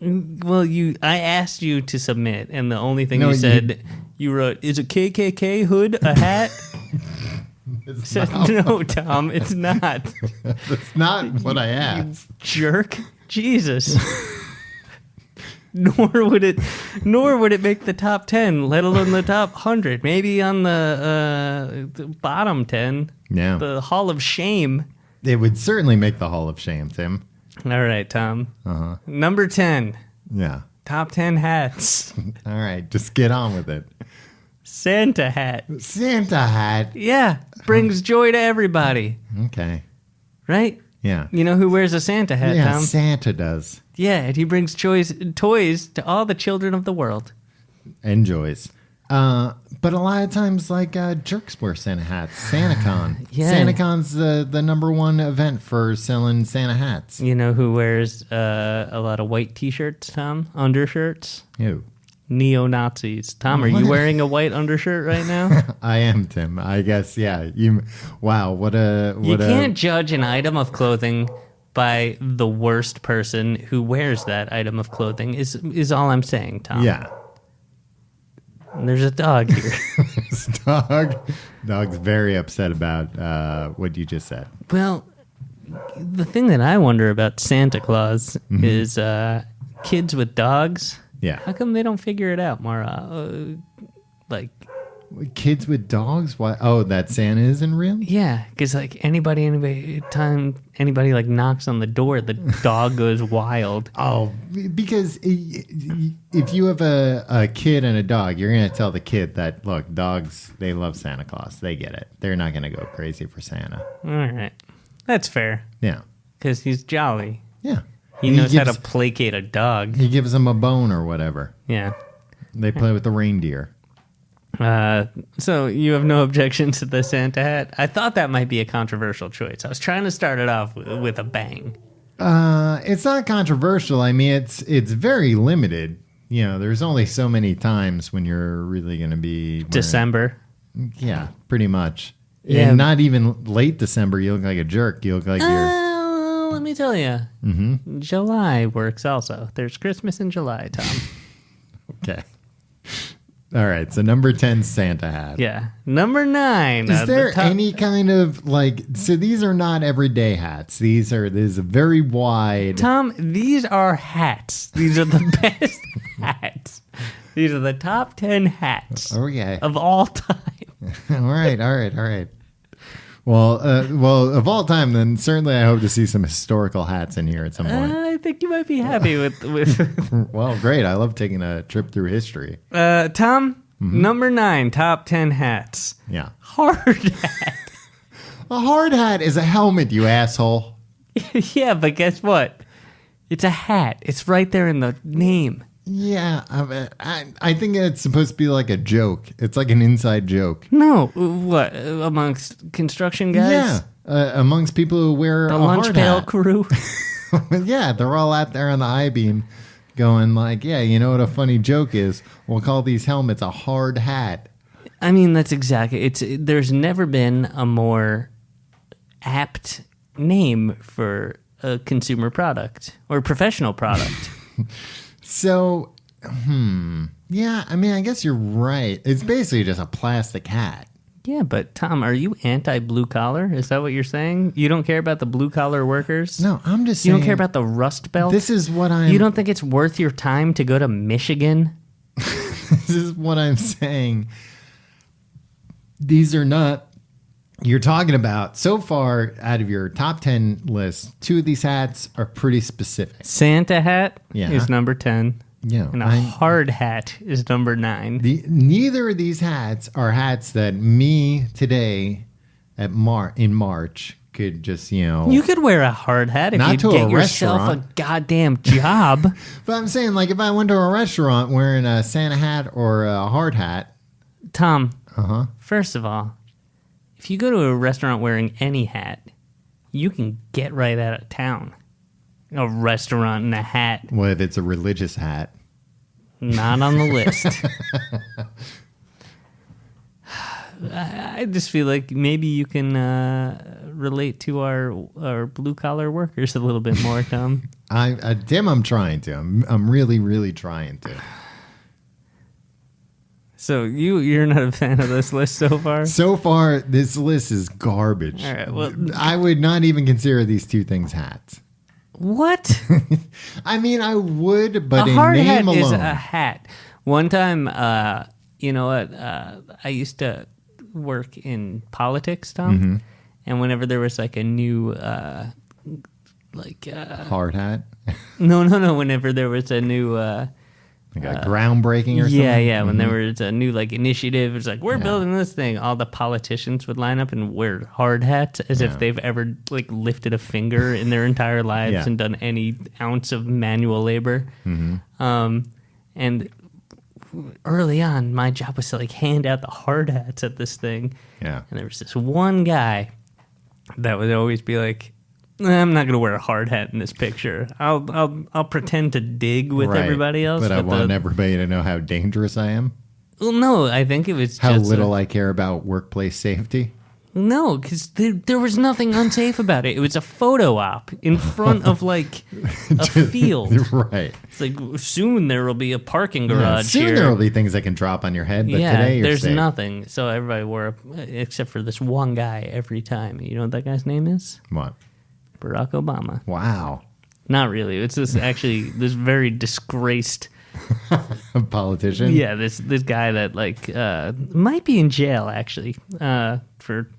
Speaker 2: Well, I asked you to submit, and the only thing
Speaker 3: No,
Speaker 2: you said, you wrote, is a KKK hood a hat?
Speaker 3: It's
Speaker 2: Said,
Speaker 3: not,
Speaker 2: no, Tom, it's not.
Speaker 3: that's not what I asked.
Speaker 2: Jerk. Jesus. Nor would it make the top 10, let alone the top 100. Maybe on the bottom 10,
Speaker 3: Yeah.
Speaker 2: the Hall of Shame.
Speaker 3: It would certainly make the Hall of Shame, Tim.
Speaker 2: All right, Tom.
Speaker 3: Uh-huh.
Speaker 2: Number 10,
Speaker 3: Yeah.
Speaker 2: top 10 hats.
Speaker 3: All right. Just get on with it.
Speaker 2: Santa hat.
Speaker 3: Santa hat.
Speaker 2: Yeah, brings joy to everybody,
Speaker 3: Okay.
Speaker 2: right?
Speaker 3: Yeah.
Speaker 2: You know who wears a Santa hat,
Speaker 3: Yeah,
Speaker 2: Tom?
Speaker 3: Santa does.
Speaker 2: Yeah, and he brings toys to all the children of the world.
Speaker 3: Enjoys. But a lot of times, like, jerks wear Santa hats. SantaCon.
Speaker 2: Yeah.
Speaker 3: SantaCon's the number one event for selling Santa hats.
Speaker 2: You know who wears a lot of white T-shirts, Tom? Undershirts?
Speaker 3: Ew.
Speaker 2: Neo-Nazis. Tom, are you wearing a white undershirt right now?
Speaker 3: I am, Tim. I guess, yeah. Wow, what a...
Speaker 2: You can't judge an item of clothing by the worst person who wears that item of clothing, is all I'm saying, Tom.
Speaker 3: Yeah.
Speaker 2: And there's a dog here.
Speaker 3: This dog's very upset about what you just said.
Speaker 2: Well, the thing that I wonder about Santa Claus is kids with dogs.
Speaker 3: Yeah.
Speaker 2: How come they don't figure it out more? Like,
Speaker 3: Kids with dogs? Why? Oh, that Santa isn't real?
Speaker 2: yeah, because like anybody like knocks on the door, the dog goes wild.
Speaker 3: Oh, because if you have a kid and a dog, you're going to tell the kid that, look, dogs, they love Santa Claus. They get it. They're not going to go crazy for Santa.
Speaker 2: All right, that's fair
Speaker 3: Yeah.
Speaker 2: because he's jolly.
Speaker 3: Yeah.
Speaker 2: He knows how to placate a dog.
Speaker 3: He gives them a bone or whatever.
Speaker 2: Yeah.
Speaker 3: They play with the reindeer.
Speaker 2: So you have no objection to the Santa hat? I thought that might be a controversial choice. I was trying to start it off with a bang.
Speaker 3: It's not controversial. I mean, it's very limited. You know, there's only so many times when you're really going to be wearing-
Speaker 2: December.
Speaker 3: Yeah, pretty much.
Speaker 2: Yeah.
Speaker 3: And not even late December. You look like a jerk. You look like you're.
Speaker 2: Let me tell you. Mm-hmm. July works also. There's Christmas in July, Tom.
Speaker 3: Okay. All right. So number 10, Santa hat.
Speaker 2: Yeah. Number 9.
Speaker 3: Is there any kind of like? So these are not everyday hats. This is a very wide.
Speaker 2: Tom, these are hats. These are the best hats. These are the top 10 hats
Speaker 3: Okay.
Speaker 2: of all time.
Speaker 3: All right. Well, of all time, then certainly I hope to see some historical hats in here at some point.
Speaker 2: I think you might be happy with.
Speaker 3: Well, great. I love taking a trip through history.
Speaker 2: Tom, number 9, top 10 hats.
Speaker 3: Yeah.
Speaker 2: Hard hat.
Speaker 3: A hard hat is a helmet, you asshole.
Speaker 2: Yeah, but guess what? It's a hat. It's right there in the name.
Speaker 3: Yeah, I think it's supposed to be like a joke. It's like an inside joke.
Speaker 2: No, what amongst construction guys?
Speaker 3: Yeah, amongst people who wear
Speaker 2: the
Speaker 3: a
Speaker 2: lunch
Speaker 3: hard
Speaker 2: pail
Speaker 3: hat.
Speaker 2: crew.
Speaker 3: Yeah, they're all out there on the I-beam going like, yeah, you know what a funny joke is? We'll call these helmets a hard hat.
Speaker 2: I mean, that's exactly. There's never been a more apt name for a consumer product or professional product.
Speaker 3: So, yeah, I mean, I guess you're right. It's basically just a plastic hat.
Speaker 2: Yeah, but Tom, are you anti-blue collar? Is that what you're saying? You don't care about the blue collar workers?
Speaker 3: No, I'm just
Speaker 2: You
Speaker 3: saying.
Speaker 2: don't care about the Rust Belt?
Speaker 3: This is what I'm.
Speaker 2: You don't think it's worth your time to go to Michigan?
Speaker 3: This is what I'm saying. These are not. You're talking about, so far out of your top 10 list, 2 of these hats are pretty specific.
Speaker 2: Santa hat
Speaker 3: Yeah.
Speaker 2: is number 10.
Speaker 3: Yeah.
Speaker 2: And a hard hat is number 9.
Speaker 3: Neither of these hats are hats that me today in March could just, you know.
Speaker 2: You could wear a hard hat if
Speaker 3: Not
Speaker 2: you
Speaker 3: to
Speaker 2: get
Speaker 3: a
Speaker 2: yourself
Speaker 3: restaurant.
Speaker 2: a goddamn job.
Speaker 3: But I'm saying, like, if I went to a restaurant wearing a Santa hat or a hard hat.
Speaker 2: Tom,
Speaker 3: Uh-huh.
Speaker 2: first of all, if you go to a restaurant wearing any hat, you can get right out of town. A restaurant in a hat,
Speaker 3: What if it's a religious hat?
Speaker 2: not on the list. I just feel like maybe you can relate to our blue collar workers a little bit more, Tom.
Speaker 3: Tim, I'm trying to. I'm really, really trying to.
Speaker 2: So you're not a fan of this list so far?
Speaker 3: So far, this list is garbage.
Speaker 2: All right, well,
Speaker 3: I would not even consider these two things hats.
Speaker 2: what?
Speaker 3: I mean, I would, but
Speaker 2: A
Speaker 3: in
Speaker 2: hard hat
Speaker 3: name alone.
Speaker 2: is a hat. One time, you know what? I used to work in politics, Tom,
Speaker 3: Mm-hmm.
Speaker 2: and whenever there was like a new,
Speaker 3: Hard hat.
Speaker 2: no, whenever there was a new,
Speaker 3: Like a groundbreaking or something.
Speaker 2: yeah, when there was a new like initiative, it's like we're building this thing. All the politicians would line up and wear hard hats as if they've ever like lifted a finger in their entire lives
Speaker 3: Yeah.
Speaker 2: and done any ounce of manual labor. And early on, my job was to like hand out the hard hats at this thing.
Speaker 3: Yeah.
Speaker 2: And there was this one guy that would always be like, I'm not going to wear a hard hat in this picture. I'll pretend to dig with
Speaker 3: Right.
Speaker 2: everybody else.
Speaker 3: But I want everybody to know how dangerous I am.
Speaker 2: Well, no, I think it was
Speaker 3: How
Speaker 2: just
Speaker 3: little I care about workplace safety.
Speaker 2: No, because there was nothing unsafe about it. It was a photo op in front of like a field.
Speaker 3: Right.
Speaker 2: It's like soon there will be a parking
Speaker 3: Yeah,
Speaker 2: garage
Speaker 3: soon
Speaker 2: here.
Speaker 3: there will be things that can drop on your head, but
Speaker 2: yeah,
Speaker 3: today you're
Speaker 2: there's
Speaker 3: safe.
Speaker 2: nothing. So everybody wore, except for this one guy every time. You know what that guy's name is?
Speaker 3: What?
Speaker 2: Barack Obama.
Speaker 3: Wow.
Speaker 2: Not really. It's this very disgraced.
Speaker 3: A politician?
Speaker 2: Yeah, this guy that like might be in jail actually for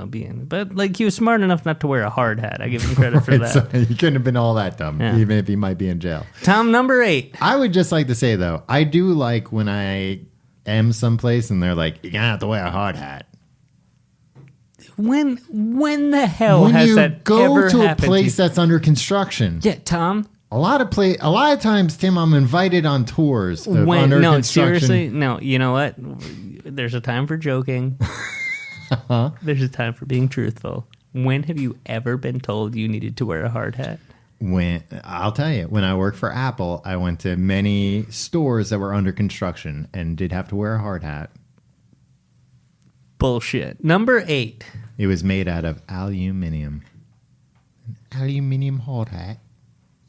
Speaker 2: being, but like he was smart enough not to wear a hard hat. I give him credit for that.
Speaker 3: So he couldn't have been all that dumb,
Speaker 2: Yeah.
Speaker 3: even if he might be in jail.
Speaker 2: Tom, number 8.
Speaker 3: I would just like to say though, I do like when I am someplace and they're like, "You're gonna have to wear a hard hat."
Speaker 2: When the hell
Speaker 3: When
Speaker 2: has
Speaker 3: you
Speaker 2: that
Speaker 3: go
Speaker 2: ever
Speaker 3: to a
Speaker 2: happened
Speaker 3: place
Speaker 2: to you?
Speaker 3: that's under construction,
Speaker 2: Yeah, Tom.
Speaker 3: a lot of times, Tim, I'm invited on tours of under
Speaker 2: No,
Speaker 3: construction.
Speaker 2: seriously, no. You know what? There's a time for joking. There's a time for being truthful. When have you ever been told you needed to wear a hard hat?
Speaker 3: When I'll tell you, when I worked for Apple, I went to many stores that were under construction and did have to wear a hard hat.
Speaker 2: Bullshit. Number 8.
Speaker 3: It was made out of aluminium. An aluminium hard hat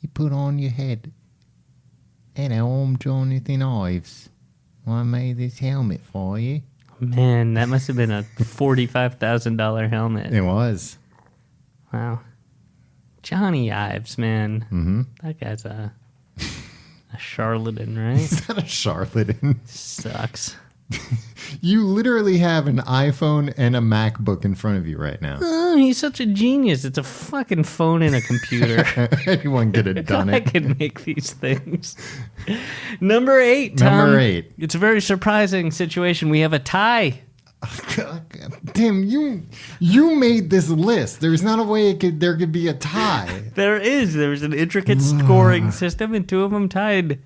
Speaker 3: you put on your head. And Home Jonathan Ives. I made this helmet for you.
Speaker 2: Man, that must have been a $45,000 helmet.
Speaker 3: It was.
Speaker 2: Wow. Johnny Ives, man.
Speaker 3: Mm-hmm.
Speaker 2: That guy's a charlatan, right?
Speaker 3: Is that a charlatan?
Speaker 2: Sucks.
Speaker 3: You literally have an iPhone and a MacBook in front of you right now.
Speaker 2: Oh, he's such a genius. It's a fucking phone and a computer.
Speaker 3: Anyone could have done
Speaker 2: I
Speaker 3: it.
Speaker 2: can make these things. Number 8, Tom.
Speaker 3: Number 8.
Speaker 2: It's a very surprising situation. We have a tie.
Speaker 3: Tim, you made this list. There's not a way there could be a tie.
Speaker 2: There's an intricate scoring system, and 2 of them tied.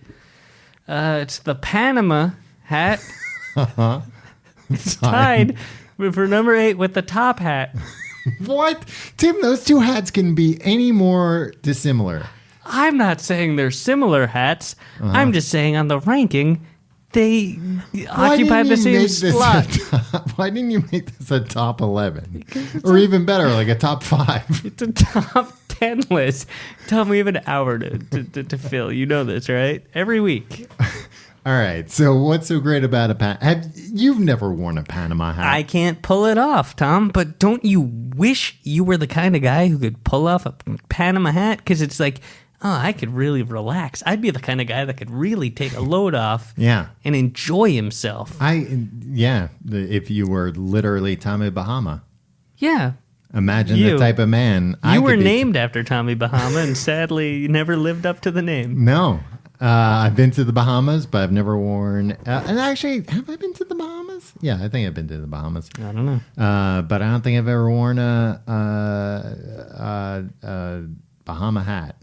Speaker 2: It's the Panama hat. It's tied for number 8 with the top hat.
Speaker 3: What? Tim, those 2 hats can be any more dissimilar.
Speaker 2: I'm not saying they're similar hats. I'm just saying on the ranking, they occupy the same slot.
Speaker 3: Why didn't you make this a top 11? Or even better, like a top 5?
Speaker 2: It's a top 10 list. Tell me we have an hour to fill. You know this, right? Every week.
Speaker 3: All right. So what's so great about a you've never worn a Panama hat?
Speaker 2: I can't pull it off, Tom, but don't you wish you were the kind of guy who could pull off a Panama hat? Because it's like, oh, I could really relax. I'd be the kind of guy that could really take a load off
Speaker 3: Yeah.
Speaker 2: and enjoy himself.
Speaker 3: If you were literally Tommy Bahama.
Speaker 2: Yeah.
Speaker 3: Imagine
Speaker 2: You.
Speaker 3: the type of man I
Speaker 2: You
Speaker 3: could
Speaker 2: were
Speaker 3: be.
Speaker 2: named after Tommy Bahama, and sadly, you never lived up to the name.
Speaker 3: No. I've been to the Bahamas, but I've never worn... and actually, have I been to the Bahamas? Bahamas? Yeah, I think I've been to the Bahamas.
Speaker 2: I don't know.
Speaker 3: But I don't think I've ever worn a Bahama hat.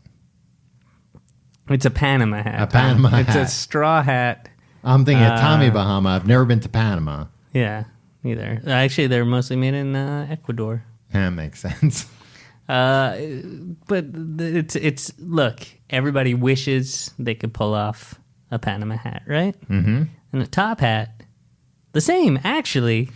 Speaker 2: It's a Panama hat.
Speaker 3: A Panama
Speaker 2: Tom. It's
Speaker 3: hat.
Speaker 2: a straw hat.
Speaker 3: I'm thinking of Tommy Bahama. I've never been to Panama.
Speaker 2: Yeah, neither. Actually, they're mostly made in Ecuador.
Speaker 3: That makes sense.
Speaker 2: But it's look, everybody wishes they could pull off a Panama hat, right? Mm-hmm. And a top hat, the same, actually.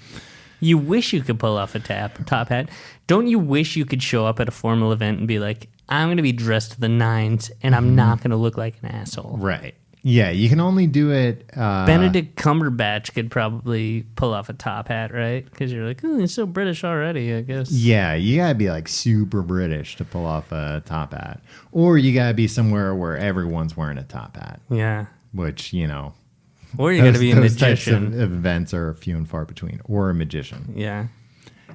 Speaker 2: You wish you could pull off a top hat. Don't you wish you could show up at a formal event and be like, I'm going to be dressed to the nines, and I'm not going to look like an asshole.
Speaker 3: Right. Yeah, you can only do it...
Speaker 2: Benedict Cumberbatch could probably pull off a top hat, right? Because you're like, oh, he's so British already, I guess.
Speaker 3: Yeah, you got to be like super British to pull off a top hat. Or you got to be somewhere where everyone's wearing a top hat.
Speaker 2: Yeah.
Speaker 3: Which, you know...
Speaker 2: Or you got to be a
Speaker 3: those types
Speaker 2: magician.
Speaker 3: of events are few and far between. Or a magician.
Speaker 2: Yeah.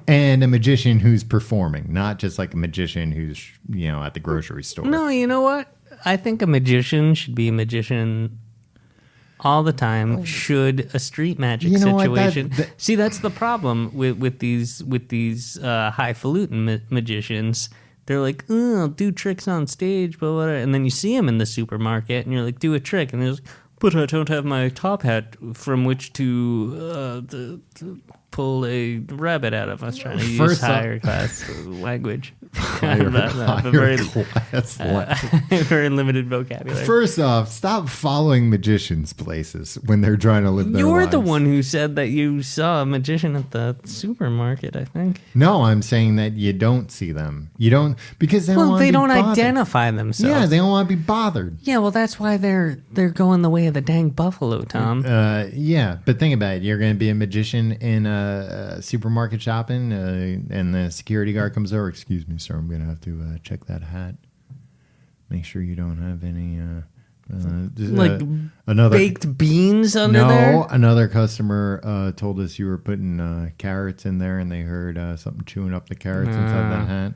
Speaker 3: And a magician who's performing, not just like a magician who's, at the grocery store.
Speaker 2: No, you know what? I think a magician should be a magician all the time. Should a street magic situation? See, that's the problem with these highfalutin magicians. They're like, oh, I'll do tricks on stage, blah, blah, blah. And then you see them in the supermarket, and you're like, do a trick, and they're like, but I don't have my top hat from which to pull a rabbit out of. I was trying to use higher class language. Very limited vocabulary.
Speaker 3: First off, stop following magicians places when they're trying to live their lives.
Speaker 2: You're the one who said that you saw a magician at the supermarket, I think.
Speaker 3: No, I'm saying that you don't see them. You don't, because they don't want to be bothered.
Speaker 2: Identify themselves.
Speaker 3: Yeah, they don't want to be bothered.
Speaker 2: Yeah, well, that's why they're going the way of the dang buffalo, Tom.
Speaker 3: Yeah, but think about it. You're going to be a magician in a supermarket shopping, and the security guard comes over. Excuse me, sir, I'm going to have to check that hat. Make sure you don't have any... another
Speaker 2: baked beans under there?
Speaker 3: No, another customer told us you were putting carrots in there, and they heard something chewing up the carrots inside that hat.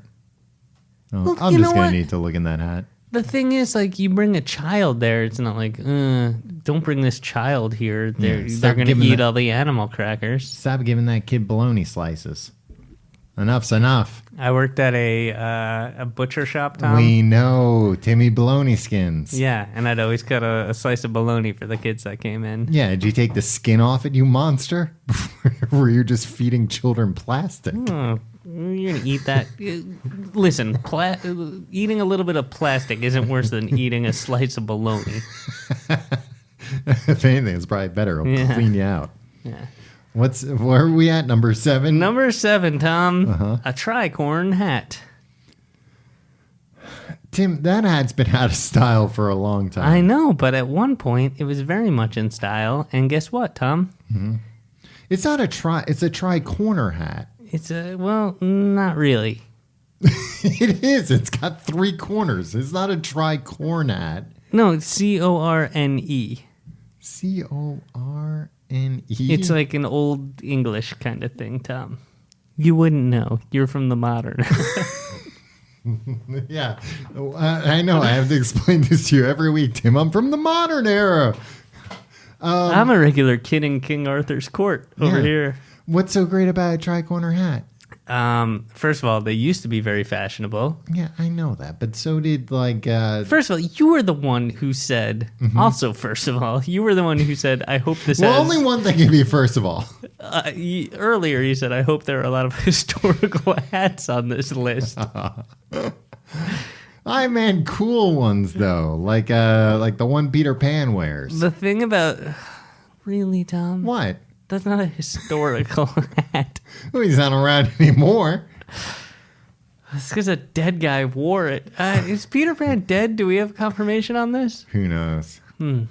Speaker 3: Oh,
Speaker 2: Well,
Speaker 3: I'm just going to need to look in that hat.
Speaker 2: The thing is, like, you bring a child there. It's not like, don't bring this child here. They're going to eat all the animal crackers.
Speaker 3: Stop giving that kid bologna slices. Enough's enough.
Speaker 2: I worked at a butcher shop, Tom.
Speaker 3: We know Timmy bologna skins.
Speaker 2: Yeah, and I'd always cut a slice of bologna for the kids that came in.
Speaker 3: Yeah, did you take the skin off it, you monster? Were you just feeding children plastic?
Speaker 2: Oh, you're going to eat that? Listen, eating a little bit of plastic isn't worse than eating a slice of bologna.
Speaker 3: If anything, it's probably better. It'll clean you out.
Speaker 2: Yeah.
Speaker 3: Where are we at? Number 7?
Speaker 2: Number 7, Tom. A tricorn hat.
Speaker 3: Tim, that hat's been out of style for a long time.
Speaker 2: I know, but at one point it was very much in style. And guess what, Tom?
Speaker 3: Mm-hmm. It's not it's a tri-corner hat.
Speaker 2: Well, not really.
Speaker 3: It is. It's got 3 corners. It's not a tri-corn hat.
Speaker 2: No, it's CORNE.
Speaker 3: CORNE?
Speaker 2: It's like an old English kind of thing, Tom. You wouldn't know. You're from the modern.
Speaker 3: Yeah. I know. I have to explain this to you every week, Tim. I'm from the modern era.
Speaker 2: I'm a regular kid in King Arthur's court over here.
Speaker 3: What's so great about a tri-corner hat?
Speaker 2: First of all, they used to be very fashionable.
Speaker 3: Yeah, I know that, but so did
Speaker 2: First of all, you were the one who said. Mm-hmm. Also, first of all, you were the one who said, "I hope this."
Speaker 3: Well, only one thing can be first of all.
Speaker 2: Earlier, you said, "I hope there are a lot of historical hats on this list."
Speaker 3: I meant cool ones though, like the one Peter Pan wears.
Speaker 2: The thing about really, Tom,
Speaker 3: what?
Speaker 2: That's not a historical hat.
Speaker 3: Well, he's not around anymore.
Speaker 2: It's because a dead guy wore it. Is Peter Pan dead? Do we have confirmation on this?
Speaker 3: Who knows?
Speaker 2: All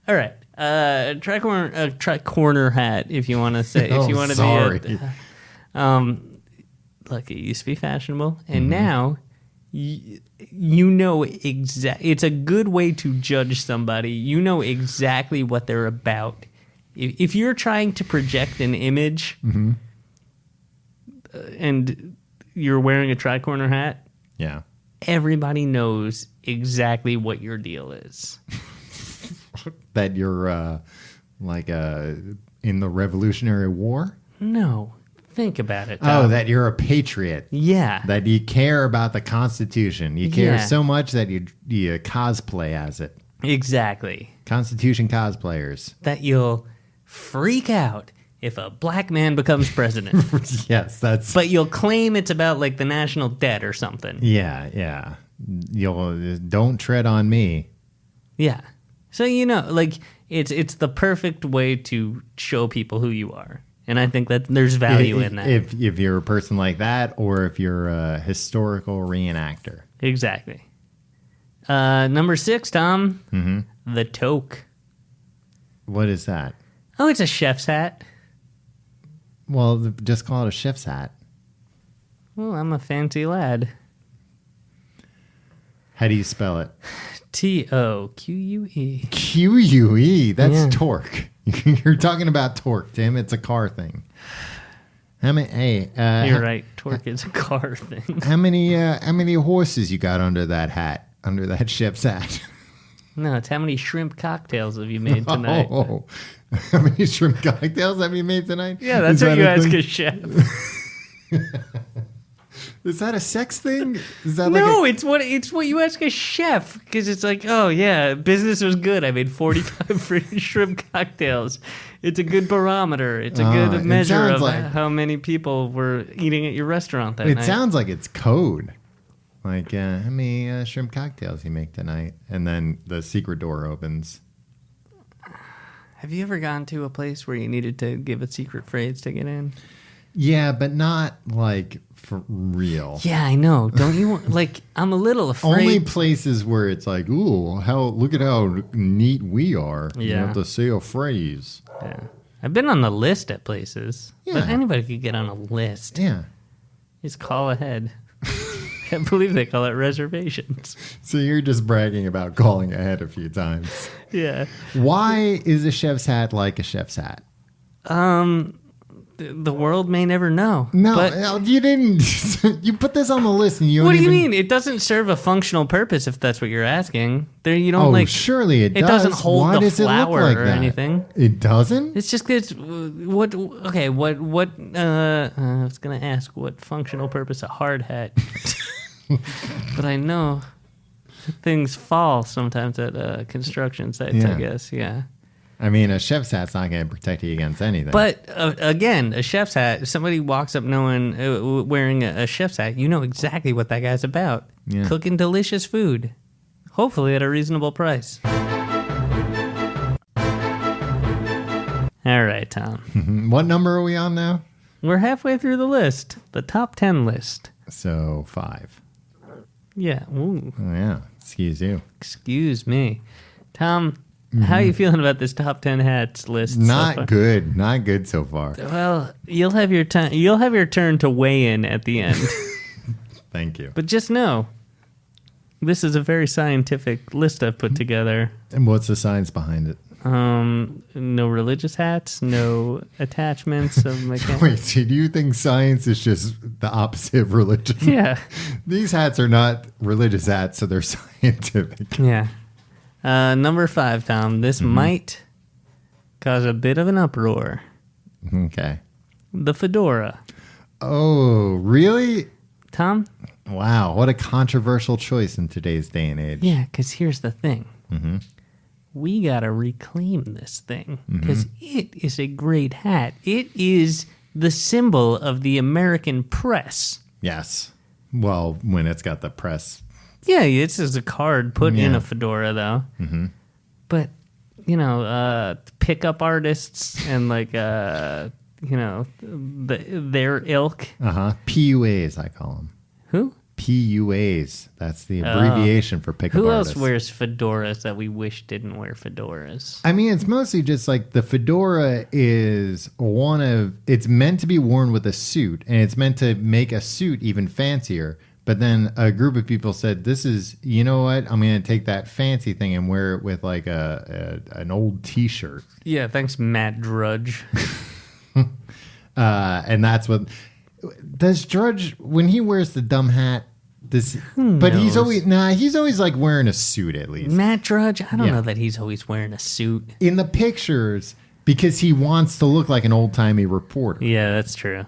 Speaker 2: right. Tri-corner hat, if you want to say. If you want to be look, it used to be fashionable, and now you know exactly. It's a good way to judge somebody. You know exactly what they're about. If you're trying to project an image and you're wearing a tri-corner hat,
Speaker 3: yeah,
Speaker 2: everybody knows exactly what your deal is.
Speaker 3: That you're in in the Revolutionary War?
Speaker 2: No. Think about it, Tom.
Speaker 3: Oh, that you're a patriot.
Speaker 2: Yeah.
Speaker 3: That you care about the Constitution. You care
Speaker 2: Yeah.
Speaker 3: so much that you cosplay as it.
Speaker 2: Exactly.
Speaker 3: Constitution cosplayers.
Speaker 2: That you'll freak out if a black man becomes president.
Speaker 3: Yes, that's...
Speaker 2: But you'll claim it's about like the national debt or something.
Speaker 3: Yeah. You'll don't tread on me.
Speaker 2: Yeah. So, like it's the perfect way to show people who you are. And I think that there's value in that.
Speaker 3: If you're a person like that, or if you're a historical reenactor.
Speaker 2: Exactly. Number 6, Tom. Mm-hmm. The toque.
Speaker 3: What is that?
Speaker 2: Oh, it's a chef's hat.
Speaker 3: Well, just call it a chef's hat.
Speaker 2: Well, I'm a fancy lad.
Speaker 3: How do you spell it?
Speaker 2: Toque.
Speaker 3: QUE. That's
Speaker 2: Yeah.
Speaker 3: torque. You're talking about torque, Tim. It's a car thing. You're
Speaker 2: right. Torque is a car thing.
Speaker 3: How many horses you got under that hat? Under that chef's hat?
Speaker 2: No, it's how many shrimp cocktails have you made tonight?
Speaker 3: Oh, how many shrimp cocktails have you made tonight?
Speaker 2: Yeah, that's what you ask a chef.
Speaker 3: Is that a sex thing? Is that
Speaker 2: No, it's what you ask a chef, because it's like, oh yeah, business was good. I made 45 free shrimp cocktails. It's a good barometer. It's a good measure of how many people were eating at your restaurant that night.
Speaker 3: It sounds like it's code. Like, how many shrimp cocktails you make tonight? And then the secret door opens.
Speaker 2: Have you ever gone to a place where you needed to give a secret phrase to get in?
Speaker 3: Yeah, but not like for real.
Speaker 2: Yeah, I know. Don't you want, like, I'm a little afraid.
Speaker 3: Only places where it's like, ooh, look at how neat we are.
Speaker 2: Yeah.
Speaker 3: You have to say a phrase.
Speaker 2: Yeah. I've been on the list at places.
Speaker 3: Yeah.
Speaker 2: But anybody could get on a list.
Speaker 3: Yeah.
Speaker 2: Just call ahead. Can't believe they call it reservations.
Speaker 3: So you're just bragging about calling ahead a few times.
Speaker 2: Yeah.
Speaker 3: Why is a chef's hat like a chef's hat?
Speaker 2: The world may never know.
Speaker 3: No,
Speaker 2: but
Speaker 3: you didn't. You put this on the list, and you.
Speaker 2: What
Speaker 3: don't
Speaker 2: do you
Speaker 3: even...
Speaker 2: mean? It doesn't serve a functional purpose, if that's what you're asking. There, you don't
Speaker 3: Oh, surely it does.
Speaker 2: It doesn't hold
Speaker 3: Why
Speaker 2: the
Speaker 3: does
Speaker 2: flour
Speaker 3: it look like
Speaker 2: or
Speaker 3: that?
Speaker 2: anything.
Speaker 3: It doesn't.
Speaker 2: It's just because what? Okay, what? I was gonna ask what functional purpose a hard hat. But I know things fall sometimes at construction sites.
Speaker 3: Yeah.
Speaker 2: I guess, yeah.
Speaker 3: I mean, a chef's hat's not going to protect you against anything.
Speaker 2: But again, a chef's hat. If somebody walks up wearing a chef's hat, you know exactly what that guy's about.
Speaker 3: Yeah.
Speaker 2: Cooking delicious food, hopefully at a reasonable price. All right, Tom.
Speaker 3: What number are we on now?
Speaker 2: We're halfway through the list, the top 10 list.
Speaker 3: So 5.
Speaker 2: Yeah. Ooh.
Speaker 3: Oh, yeah. Excuse you.
Speaker 2: Excuse me, Tom. How are you feeling about this top 10 hats list?
Speaker 3: Not
Speaker 2: so far?
Speaker 3: good. Not good so far.
Speaker 2: Well, you'll have your time. You'll have your turn to weigh in at the end.
Speaker 3: Thank you.
Speaker 2: But just know, this is a very scientific list I've put together.
Speaker 3: And what's the science behind it?
Speaker 2: No religious hats, no attachments of mechanics.
Speaker 3: Wait, so do you think science is just the opposite of religion?
Speaker 2: Yeah.
Speaker 3: These hats are not religious hats, so they're scientific.
Speaker 2: Yeah. Number 5, Tom. This might cause a bit of an uproar.
Speaker 3: Okay.
Speaker 2: The fedora.
Speaker 3: Oh, really?
Speaker 2: Tom?
Speaker 3: Wow, what a controversial choice in today's day and age.
Speaker 2: Yeah, because here's the thing. We got to reclaim this thing because it is a great hat. It is the symbol of the American press.
Speaker 3: Yes. Well, when it's got the press.
Speaker 2: Yeah, it's just a card put in
Speaker 3: Yeah.
Speaker 2: a fedora, though. But, pickup artists and, their ilk.
Speaker 3: PUAs, I call them.
Speaker 2: Who?
Speaker 3: PUAs. That's the abbreviation for pickup
Speaker 2: Who
Speaker 3: artists.
Speaker 2: else wears fedoras that we wish didn't wear fedoras?
Speaker 3: I mean, it's mostly just like the fedora is it's meant to be worn with a suit, and it's meant to make a suit even fancier. But then a group of people said, you know what? I'm going to take that fancy thing and wear it with like an old T-shirt.
Speaker 2: Yeah, thanks, Matt Drudge.
Speaker 3: And that's what... Does Drudge, when he wears the dumb hat, but he's always like wearing a suit at least.
Speaker 2: Matt Drudge? I don't
Speaker 3: Yeah.
Speaker 2: know that he's always wearing a suit.
Speaker 3: In the pictures, because he wants to look like an old-timey reporter.
Speaker 2: Yeah, that's true.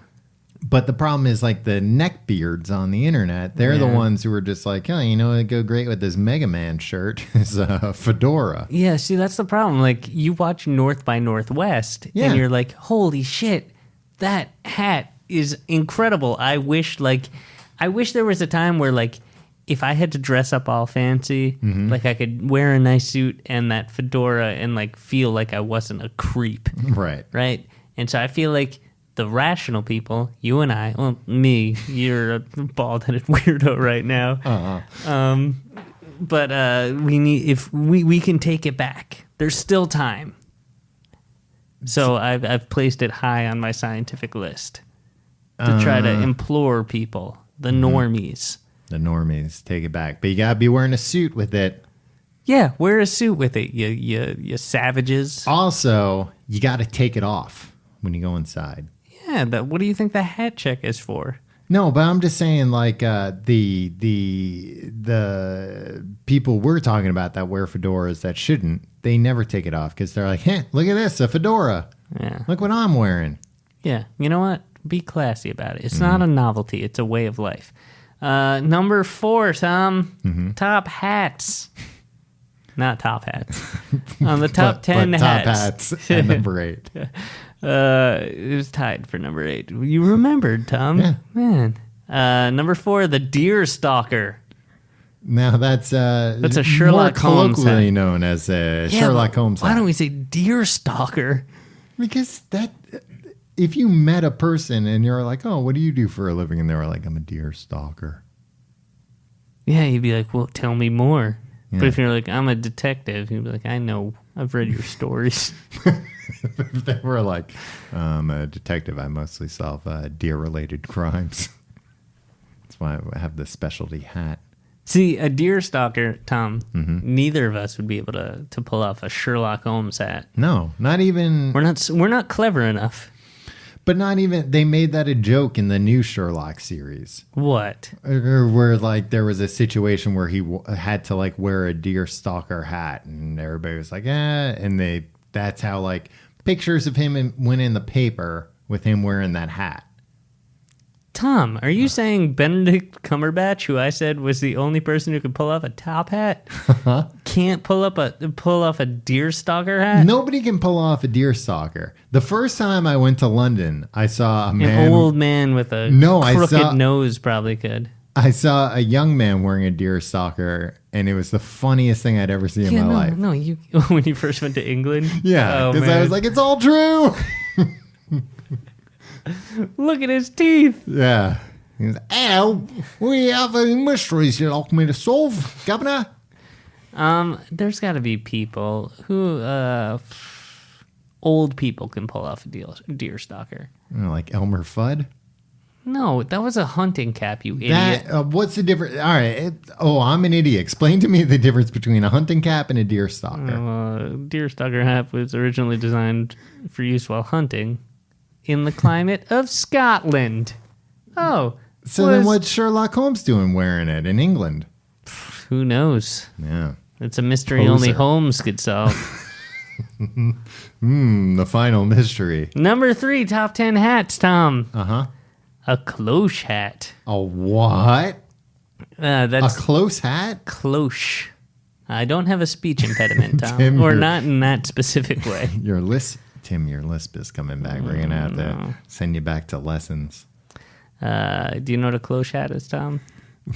Speaker 3: But the problem is like the neck beards on the internet. They're the ones who are just like, oh, you know, it'd go great with this Mega Man shirt is a fedora.
Speaker 2: Yeah, see, that's the problem. Like, you watch North by Northwest, and you're like, holy shit, that hat is incredible. I wish there was a time where, like, if I had to dress up all fancy, like, I could wear a nice suit and that fedora and, like, feel like I wasn't a creep.
Speaker 3: Right.
Speaker 2: Right? And so I feel like the rational people, you and I, well, me, you're a bald-headed weirdo right now. But we need, if we can take it back. There's still time. So I've placed it high on my scientific list to try to implore people, the normies.
Speaker 3: The normies, take it back. But you gotta be wearing a suit with it.
Speaker 2: Yeah, wear a suit with it, you savages.
Speaker 3: Also, you gotta take it off when you go inside.
Speaker 2: Yeah, what do you think the hat check is for?
Speaker 3: No, but I'm just saying, like, the people we're talking about that wear fedoras that shouldn't, they never take it off because they're like, hey, look at this, a fedora.
Speaker 2: Yeah.
Speaker 3: Look what I'm wearing.
Speaker 2: Yeah, you know what? Be classy about it. It's not a novelty. It's a way of life. Number 4, Tom, top hats. Not top hats. On the top 10
Speaker 3: but
Speaker 2: hats.
Speaker 3: Top hats at number 8.
Speaker 2: It was tied for number 8. You remembered, Tom.
Speaker 3: Yeah.
Speaker 2: Man. Number 4, the deer stalker.
Speaker 3: Now that's
Speaker 2: a Sherlock
Speaker 3: more
Speaker 2: Holmes
Speaker 3: colloquially
Speaker 2: hat.
Speaker 3: known as a Sherlock Holmes hat.
Speaker 2: Why don't we say deer stalker?
Speaker 3: Because if you met a person and you're like, oh, what do you do for a living? And they were like, I'm a deer stalker.
Speaker 2: Yeah, you'd be like, well, tell me more.
Speaker 3: Yeah.
Speaker 2: But if you're like, I'm a detective, you'd be like, I know, I've read your stories.
Speaker 3: They were like, I'm a detective. I mostly solve deer-related crimes. That's why I have the specialty hat.
Speaker 2: See, a deer stalker, Tom, neither of us would be able to pull off a Sherlock Holmes hat.
Speaker 3: No, not even.
Speaker 2: We're not clever enough.
Speaker 3: But not even. They made that a joke in the new Sherlock series.
Speaker 2: What?
Speaker 3: Where like there was a situation where he had to like wear a deer stalker hat, and everybody was like, and that's how like pictures of him went in the paper with him wearing that hat.
Speaker 2: Tom, are you saying Benedict Cumberbatch, who I said was the only person who could pull off a top hat, can't pull off a deer stalker hat?
Speaker 3: Nobody can pull off a deer stalker. The first time I went to London, I saw a man.
Speaker 2: An old man with a crooked nose probably could.
Speaker 3: I saw a young man wearing a deer stalker, and it was the funniest thing I'd ever seen in my life.
Speaker 2: No, you when you first went to England?
Speaker 3: Yeah, because I was like, it's all true.
Speaker 2: Look at his teeth.
Speaker 3: Yeah. He was, "Ow, we have any mysteries you'd like me to solve, Governor?"
Speaker 2: There's got to be people who, old people can pull off a deer stalker.
Speaker 3: Like Elmer Fudd?
Speaker 2: No, that was a hunting cap, you idiot.
Speaker 3: What's the difference? All right. I'm an idiot. Explain to me the difference between a hunting cap and a deer stalker.
Speaker 2: Deer stalker hat was originally designed for use while hunting in the climate of Scotland. Oh.
Speaker 3: So then what's Sherlock Holmes doing wearing it in England?
Speaker 2: Who knows?
Speaker 3: Yeah.
Speaker 2: It's a mystery only Holmes could solve.
Speaker 3: The final mystery.
Speaker 2: Number 3, top 10 hats, Tom.
Speaker 3: Uh-huh.
Speaker 2: A cloche hat.
Speaker 3: A what?
Speaker 2: That's
Speaker 3: a close hat?
Speaker 2: Cloche. I don't have a speech impediment, Tom. Or not in that specific way.
Speaker 3: Your lisp is coming back. We're going to have to send you back to lessons.
Speaker 2: Do you know what a cloche hat is, Tom?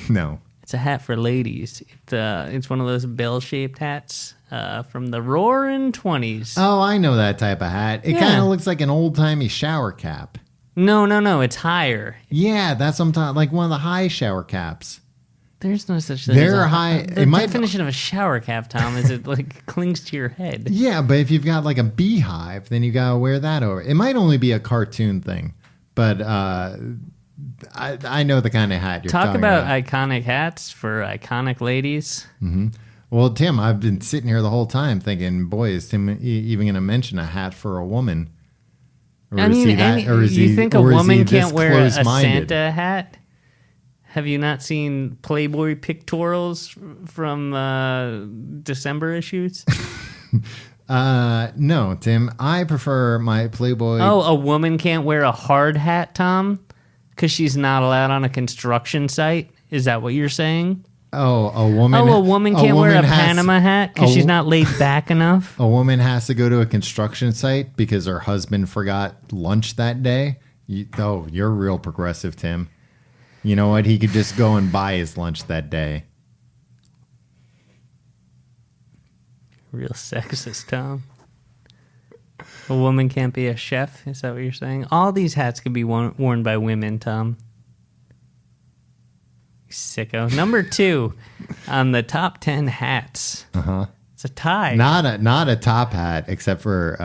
Speaker 3: No.
Speaker 2: It's a hat for ladies. It's one of those bell-shaped hats from the roaring 20s.
Speaker 3: Oh, I know that type of hat. It kind of looks like an old-timey shower cap.
Speaker 2: No. It's higher.
Speaker 3: Yeah, that's what I'm talking. Like one of the high shower caps.
Speaker 2: There's no such thing.
Speaker 3: They're high.
Speaker 2: The definition of a shower cap, Tom, is it like clings to your head.
Speaker 3: Yeah, but if you've got like a beehive, then you gotta wear that over. It might only be a cartoon thing, but I know the kind of hat you're talking about.
Speaker 2: Talk about iconic hats for iconic ladies.
Speaker 3: Mm-hmm. Well, Tim, I've been sitting here the whole time thinking, boy, is Tim even going to mention a hat for a woman? Or
Speaker 2: you think a woman can't wear a Santa hat? Have you not seen Playboy pictorials from December issues?
Speaker 3: No, Tim. I prefer my Playboy.
Speaker 2: Oh, a woman can't wear a hard hat, Tom, because she's not allowed on a construction site. Is that what you're saying?
Speaker 3: Oh, a woman.
Speaker 2: Oh, a woman can't wear a Panama hat because she's
Speaker 3: wo-
Speaker 2: not laid back enough.
Speaker 3: A woman has to go to a construction site because her husband forgot lunch that day. You're real progressive, Tim. You know what? He could just go and buy his lunch that day.
Speaker 2: Real sexist, Tom. A woman can't be a chef? Is that what you're saying? All these hats could be worn by women, Tom. You sicko. Number 2 on the top 10 hats.
Speaker 3: Uh-huh.
Speaker 2: It's a tie.
Speaker 3: Not a top hat, except for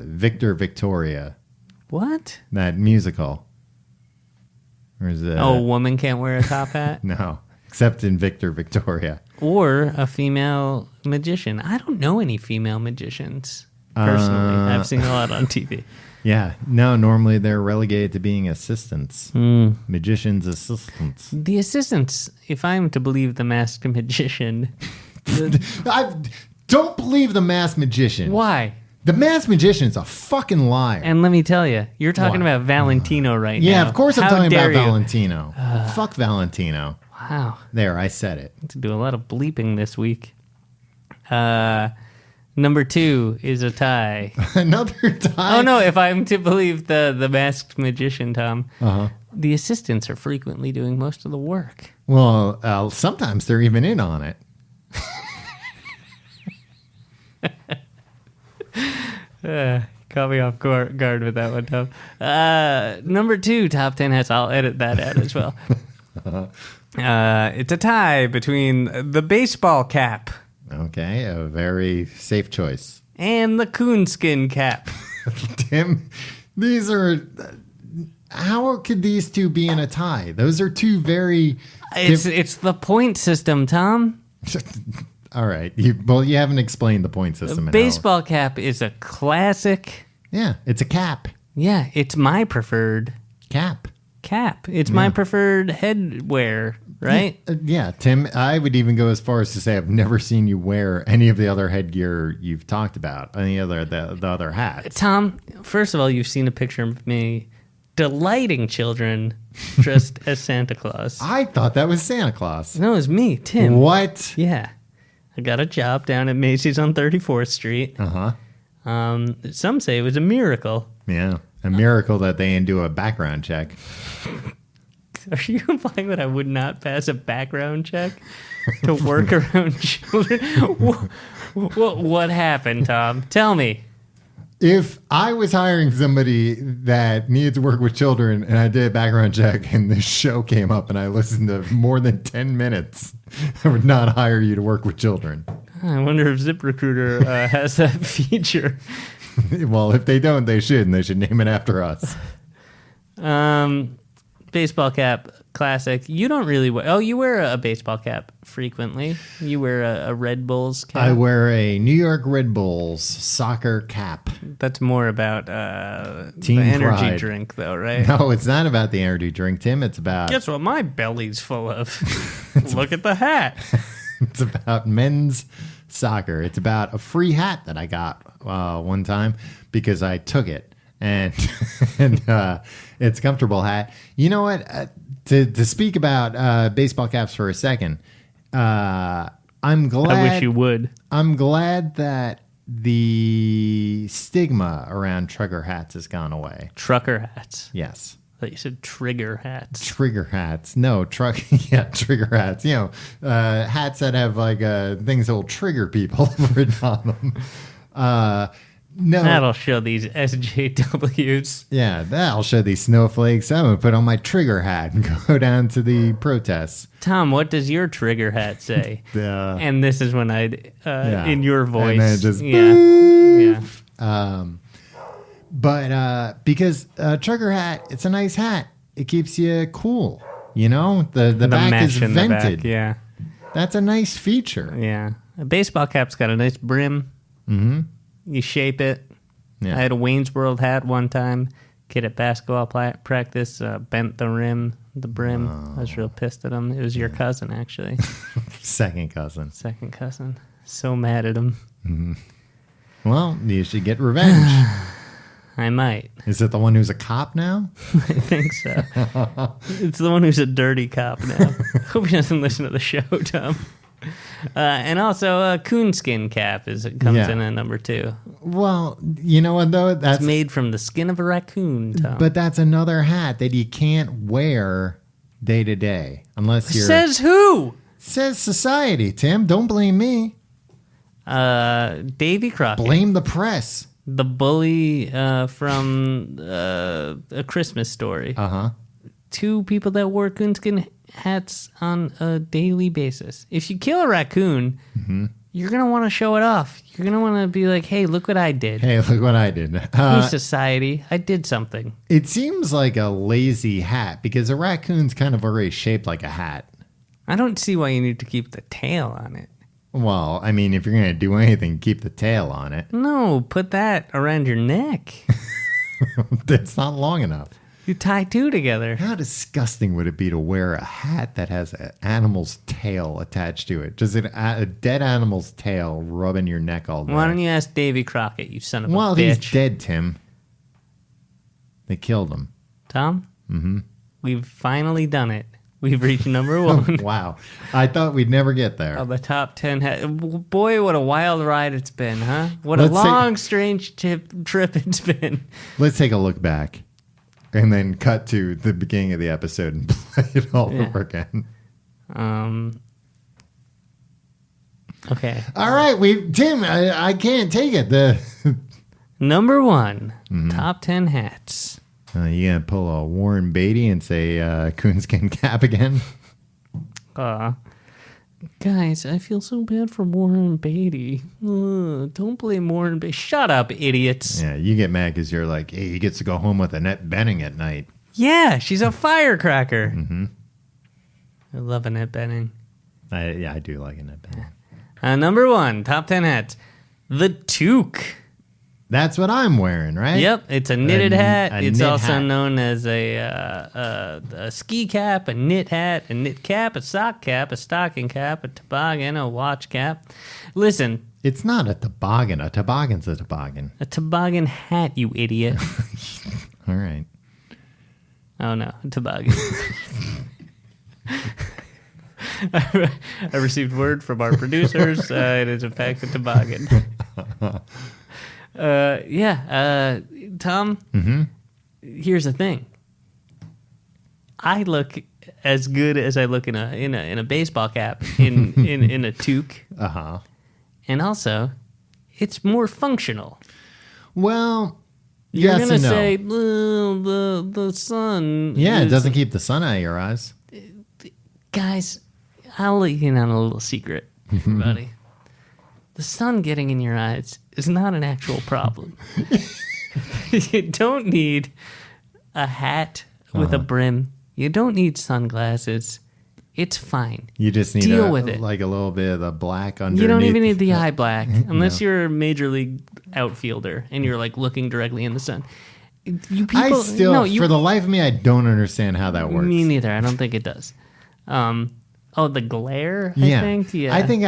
Speaker 3: Victor Victoria,
Speaker 2: What?
Speaker 3: that musical. Or is it?
Speaker 2: Oh, a woman can't wear a top hat?
Speaker 3: No, except in Victor Victoria.
Speaker 2: Or a female magician. I don't know any female magicians, personally. I've seen a lot on TV.
Speaker 3: Yeah, no, normally they're relegated to being assistants. Magicians' assistants.
Speaker 2: The assistants, if I'm to believe the masked magician...
Speaker 3: I don't believe the masked magician.
Speaker 2: Why?
Speaker 3: The masked magician is a fucking liar.
Speaker 2: And let me tell you, you're talking
Speaker 3: What?
Speaker 2: about Valentino right now.
Speaker 3: Yeah, of course I'm
Speaker 2: How
Speaker 3: talking about
Speaker 2: dare you?
Speaker 3: Valentino. Fuck Valentino.
Speaker 2: Wow.
Speaker 3: There, I said it.
Speaker 2: To do a lot of bleeping this week. Number 2 is a tie.
Speaker 3: Another tie.
Speaker 2: Oh, no, if I'm to believe the masked magician, Tom,
Speaker 3: Uh-huh.
Speaker 2: the assistants are frequently doing most of the work.
Speaker 3: Well, sometimes they're even in on it.
Speaker 2: Caught me off guard with that one, Tom. Number 2, top 10 hats. I'll edit that out as well. It's a tie between the baseball cap
Speaker 3: Okay, a very safe choice.
Speaker 2: and the coonskin cap.
Speaker 3: Tim, these are... How could these two be in a tie? Those are two very...
Speaker 2: It's the point system, Tom.
Speaker 3: All right. You haven't explained the point system.
Speaker 2: Baseball cap is a classic.
Speaker 3: Yeah, it's a cap.
Speaker 2: Yeah, it's my preferred
Speaker 3: Cap.
Speaker 2: cap. It's my preferred headwear, right?
Speaker 3: Yeah, Tim, I would even go as far as to say I've never seen you wear any of the other headgear you've talked about, any other the other hats.
Speaker 2: Tom, first of all, you've seen a picture of me delighting children dressed as Santa Claus.
Speaker 3: I thought that was Santa Claus.
Speaker 2: No, it's me, Tim.
Speaker 3: What?
Speaker 2: Yeah. I got a job down at Macy's on 34th Street.
Speaker 3: Uh-huh.
Speaker 2: Some say it was a miracle.
Speaker 3: Yeah. A miracle that they didn't do a background check.
Speaker 2: Are you implying that I would not pass a background check to work around children? What happened, Tom? Tell me.
Speaker 3: If I was hiring somebody that needed to work with children and I did a background check and this show came up and I listened to more than 10 minutes, I would not hire you to work with children.
Speaker 2: I wonder if ZipRecruiter has that feature.
Speaker 3: Well, if they don't, they should, and they should name it after us.
Speaker 2: Baseball cap, classic. You don't really wear... Oh, you wear a baseball cap frequently. You wear a Red Bulls cap.
Speaker 3: I wear a New York Red Bulls soccer cap.
Speaker 2: That's more about
Speaker 3: Team
Speaker 2: the energy
Speaker 3: pride.
Speaker 2: drink, though, right?
Speaker 3: No, it's not about the energy drink, Tim. It's about
Speaker 2: Guess what my belly's full of? Look at the hat.
Speaker 3: it's about men's soccer. It's about a free hat that I got one time because I took it. And it's a comfortable hat. You know what? To speak about baseball caps for a second, I'm glad.
Speaker 2: I wish you would.
Speaker 3: I'm glad that the stigma around trucker hats has gone away.
Speaker 2: Trucker hats.
Speaker 3: Yes.
Speaker 2: I thought you said trigger hats.
Speaker 3: Trigger hats. No, trigger hats. You know, hats that have like things that will trigger people written on them. No.
Speaker 2: That'll show these SJWs.
Speaker 3: Yeah, that'll show these snowflakes. I'm going to put on my trigger hat and go down to the protests.
Speaker 2: Tom, what does your trigger hat say? And this is when I'd, in your voice.
Speaker 3: And then just
Speaker 2: yeah.
Speaker 3: But because trigger hat, it's a nice hat. It keeps you cool. You know, the back
Speaker 2: mesh
Speaker 3: is
Speaker 2: in the
Speaker 3: vented.
Speaker 2: back, yeah.
Speaker 3: That's a nice feature.
Speaker 2: Yeah. A baseball cap's got a nice brim.
Speaker 3: Mm-hmm.
Speaker 2: You shape it.
Speaker 3: Yeah.
Speaker 2: I had a Wayne's World hat one time. Kid at basketball practice bent the brim. I was real pissed at him. It was your cousin, actually.
Speaker 3: Second cousin.
Speaker 2: Second cousin. So mad at him.
Speaker 3: Mm-hmm. Well, you should get revenge.
Speaker 2: I might.
Speaker 3: Is it the one who's a cop now?
Speaker 2: I think so. It's the one who's a dirty cop now. Hope he doesn't listen to the show, Tom. And also, a coonskin cap comes in at number 2.
Speaker 3: Well, you know what, though? That's
Speaker 2: It's made from the skin of a raccoon, Tom.
Speaker 3: But that's another hat that you can't wear day to day unless you're...
Speaker 2: Says who?
Speaker 3: Says society, Tim. Don't blame me.
Speaker 2: Davy Crockett.
Speaker 3: Blame the press.
Speaker 2: The bully from A Christmas Story.
Speaker 3: Uh-huh.
Speaker 2: 2 people that wore coonskin hats on a daily basis. If you kill a raccoon, you're going to want to show it off. You're going to want to be like, hey, look what I did.
Speaker 3: Hey, look what I did.
Speaker 2: Hey, society, I did something.
Speaker 3: It seems like a lazy hat because a raccoon's kind of already shaped like a hat.
Speaker 2: I don't see why you need to keep the tail on it.
Speaker 3: Well, I mean, if you're going to do anything, keep the tail on it.
Speaker 2: No, put that around your neck.
Speaker 3: That's not long enough.
Speaker 2: You tie 2 together.
Speaker 3: How disgusting would it be to wear a hat that has an animal's tail attached to it? Just a dead animal's tail rubbing your neck all day.
Speaker 2: Why don't you ask Davy Crockett, you son of a bitch?
Speaker 3: Well, he's dead, Tim. They killed him.
Speaker 2: Tom? Mm-hmm. We've finally done it. We've reached number 1.
Speaker 3: Wow. I thought we'd never get there.
Speaker 2: Of the top 10. Boy, what a wild ride it's been, huh? What a long, strange trip it's been.
Speaker 3: Let's take a look back and then cut to the beginning of the episode and play it all over again.
Speaker 2: Okay.
Speaker 3: All right. Tim, I can't take it.
Speaker 2: Number 1, top 10 hats.
Speaker 3: You gonna pull a Warren Beatty and say coonskin cap again?
Speaker 2: Guys, I feel so bad for Warren Beatty. Don't blame Warren Beatty. Shut up, idiots.
Speaker 3: Yeah, you get mad because you're like, hey, he gets to go home with Annette Bening at night.
Speaker 2: Yeah, she's a firecracker. I love Annette Bening.
Speaker 3: I do like Annette Bening.
Speaker 2: Number 1, top 10 hats. The toque.
Speaker 3: That's what I'm wearing, right?
Speaker 2: Yep, it's a knitted hat. It's
Speaker 3: knit
Speaker 2: also
Speaker 3: hat.
Speaker 2: known as a ski cap, a knit hat, a knit cap, a sock cap, a stocking cap, a toboggan, a watch cap. Listen.
Speaker 3: It's not a toboggan. A toboggan's a toboggan.
Speaker 2: A toboggan hat, you idiot.
Speaker 3: All right.
Speaker 2: Oh, no, a toboggan. I received word from our producers. It is, in fact, a toboggan. Tom, here's the thing. I look as good as I look in a baseball cap in a toque.
Speaker 3: Uh-huh.
Speaker 2: And also, it's more functional.
Speaker 3: Well,
Speaker 2: you're
Speaker 3: yes
Speaker 2: gonna
Speaker 3: and no.
Speaker 2: say the sun.
Speaker 3: Yeah, it doesn't keep the sun out of your eyes.
Speaker 2: Guys, I'll let you in on a little secret, everybody. The sun getting in your eyes is not an actual problem. You don't need a hat with a brim. You don't need sunglasses. It's fine.
Speaker 3: You just need
Speaker 2: Deal with it.
Speaker 3: Like a little bit of the black underneath.
Speaker 2: You don't even need the eye black unless
Speaker 3: No.
Speaker 2: you're a major league outfielder and you're like looking directly in the sun. You people,
Speaker 3: for the life of me, I don't understand how that works.
Speaker 2: Me neither. I don't think it does. The glare, I think? Yeah.
Speaker 3: I think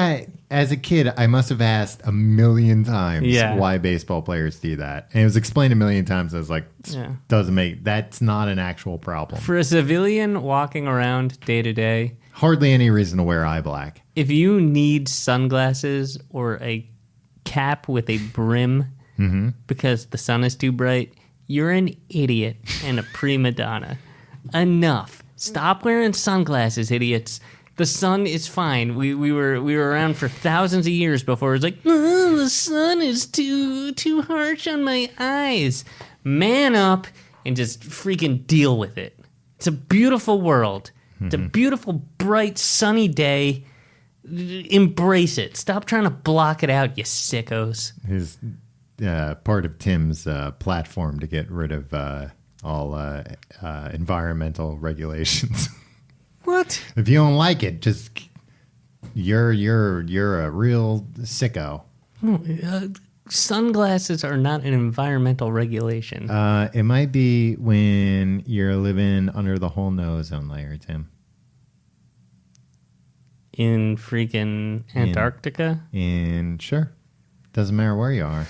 Speaker 3: as a kid, I must have asked a million times why baseball players do that. And it was explained a million times. I was like, that's not an actual problem.
Speaker 2: For a civilian walking around day to day,
Speaker 3: hardly any reason to wear eye black.
Speaker 2: If you need sunglasses or a cap with a brim because the sun is too bright, you're an idiot and a prima donna. Enough. Stop wearing sunglasses, idiots. The sun is fine. We were around for thousands of years before it was like, the sun is too harsh on my eyes. Man up and just freaking deal with it. It's a beautiful world. It's a beautiful, bright, sunny day. Embrace it. Stop trying to block it out, you sickos.
Speaker 3: Is part of Tim's platform to get rid of all environmental regulations.
Speaker 2: What?
Speaker 3: If you don't like it, just you're a real sicko.
Speaker 2: Sunglasses are not an environmental regulation.
Speaker 3: It might be when you're living under the whole ozone layer, Tim.
Speaker 2: In freaking Antarctica?
Speaker 3: Sure. Doesn't matter where you are.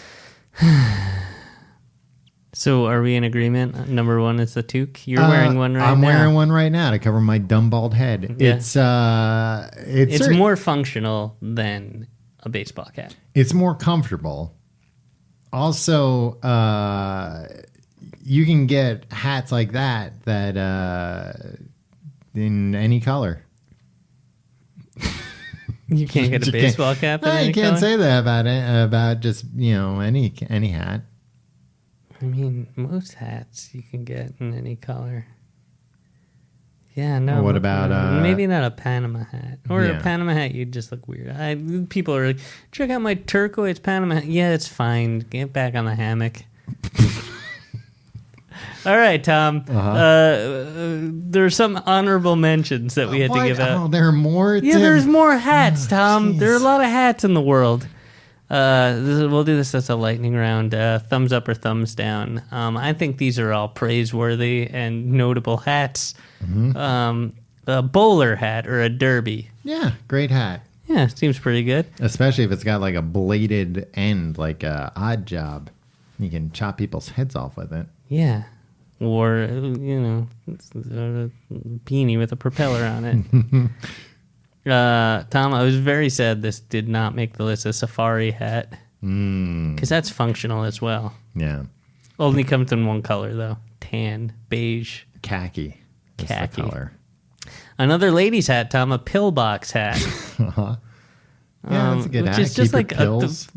Speaker 2: So are we in agreement? Number one is the toque. You're wearing one right now.
Speaker 3: I'm wearing one right now to cover my dumb bald head.
Speaker 2: Yeah. It's more functional than a baseball cap.
Speaker 3: It's more comfortable. Also, you can get hats like that in any color.
Speaker 2: You can't get a baseball cap in any
Speaker 3: you can't
Speaker 2: color?
Speaker 3: say that about just, any hat.
Speaker 2: I mean, most hats you can get in any color. Yeah, no.
Speaker 3: Well, what about
Speaker 2: maybe not a Panama hat, or
Speaker 3: yeah.
Speaker 2: a Panama hat? You'd just look weird. People are like, check out my turquoise Panama hat. Yeah, it's fine. Get back on the hammock. All right, Tom. There are some honorable mentions that we had to give out.
Speaker 3: Oh, there are more?
Speaker 2: Yeah,
Speaker 3: Tim?
Speaker 2: there's more hats, Tom.
Speaker 3: Geez.
Speaker 2: There are a lot of hats in the world. We'll do this as a lightning round. Thumbs up or thumbs down. I think these are all praiseworthy and notable hats. Mm-hmm. A bowler hat or a derby.
Speaker 3: Yeah, great hat.
Speaker 2: Yeah, seems pretty good.
Speaker 3: Especially if it's got like a bladed end, like a Odd Job. You can chop people's heads off with it.
Speaker 2: Yeah. Or, a beanie with a propeller on it. Tom, I was very sad this did not make the list. A safari hat. Because that's functional as well.
Speaker 3: Yeah.
Speaker 2: Only comes in one color, though. Tan, beige.
Speaker 3: Khaki. Is
Speaker 2: Khaki.
Speaker 3: the color.
Speaker 2: Another lady's hat, Tom, a pillbox hat.
Speaker 3: Yeah, that's a good
Speaker 2: which
Speaker 3: hat.
Speaker 2: is just
Speaker 3: Keep
Speaker 2: like
Speaker 3: your pills.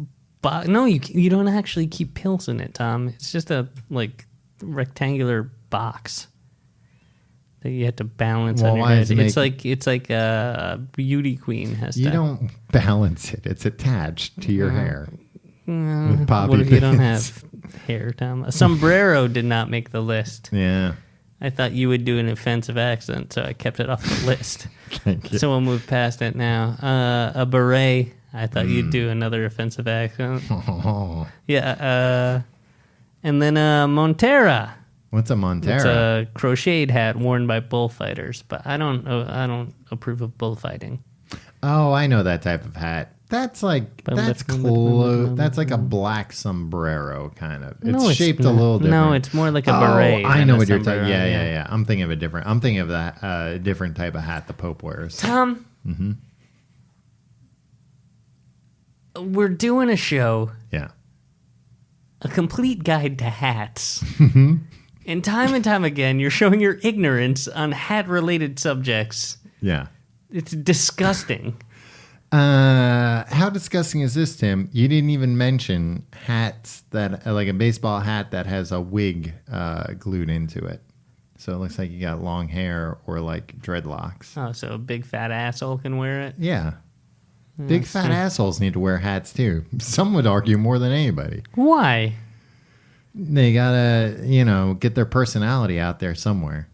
Speaker 2: no, you don't actually keep pills in it, Tom. It's just a rectangular box that you have to balance on your
Speaker 3: why
Speaker 2: head.
Speaker 3: does it
Speaker 2: It's like a beauty queen has
Speaker 3: You
Speaker 2: to.
Speaker 3: don't balance it. It's attached to your hair. With poppy
Speaker 2: What if you don't
Speaker 3: pins.
Speaker 2: have hair, Tom? A sombrero did not make the list.
Speaker 3: Yeah.
Speaker 2: I thought you would do an offensive accent, so I kept it off the list.
Speaker 3: Thank you.
Speaker 2: So we'll move past it now. A beret. I thought you'd do another offensive accent.
Speaker 3: Oh.
Speaker 2: Yeah. And then a Montera.
Speaker 3: What's a Montera?
Speaker 2: It's a crocheted hat worn by bullfighters, but I don't approve of bullfighting.
Speaker 3: Oh, I know that type of hat. That's like close. That's like a black sombrero kind of. It's shaped a little different.
Speaker 2: No, it's more like a beret.
Speaker 3: I know what you're
Speaker 2: sombrero.
Speaker 3: talking. Yeah. I'm thinking of that different type of hat the Pope wears.
Speaker 2: Tom, we're doing a show,
Speaker 3: Yeah.
Speaker 2: a complete guide to hats. And time again, you're showing your ignorance on hat-related subjects.
Speaker 3: Yeah.
Speaker 2: It's disgusting.
Speaker 3: How disgusting is this, Tim? You didn't even mention hats that, like a baseball hat that has a wig glued into it. So it looks like you got long hair or like dreadlocks.
Speaker 2: Oh, so a big fat asshole can wear it?
Speaker 3: Yeah. Big fat assholes need to wear hats too. Some would argue more than anybody.
Speaker 2: Why?
Speaker 3: They gotta, get their personality out there somewhere.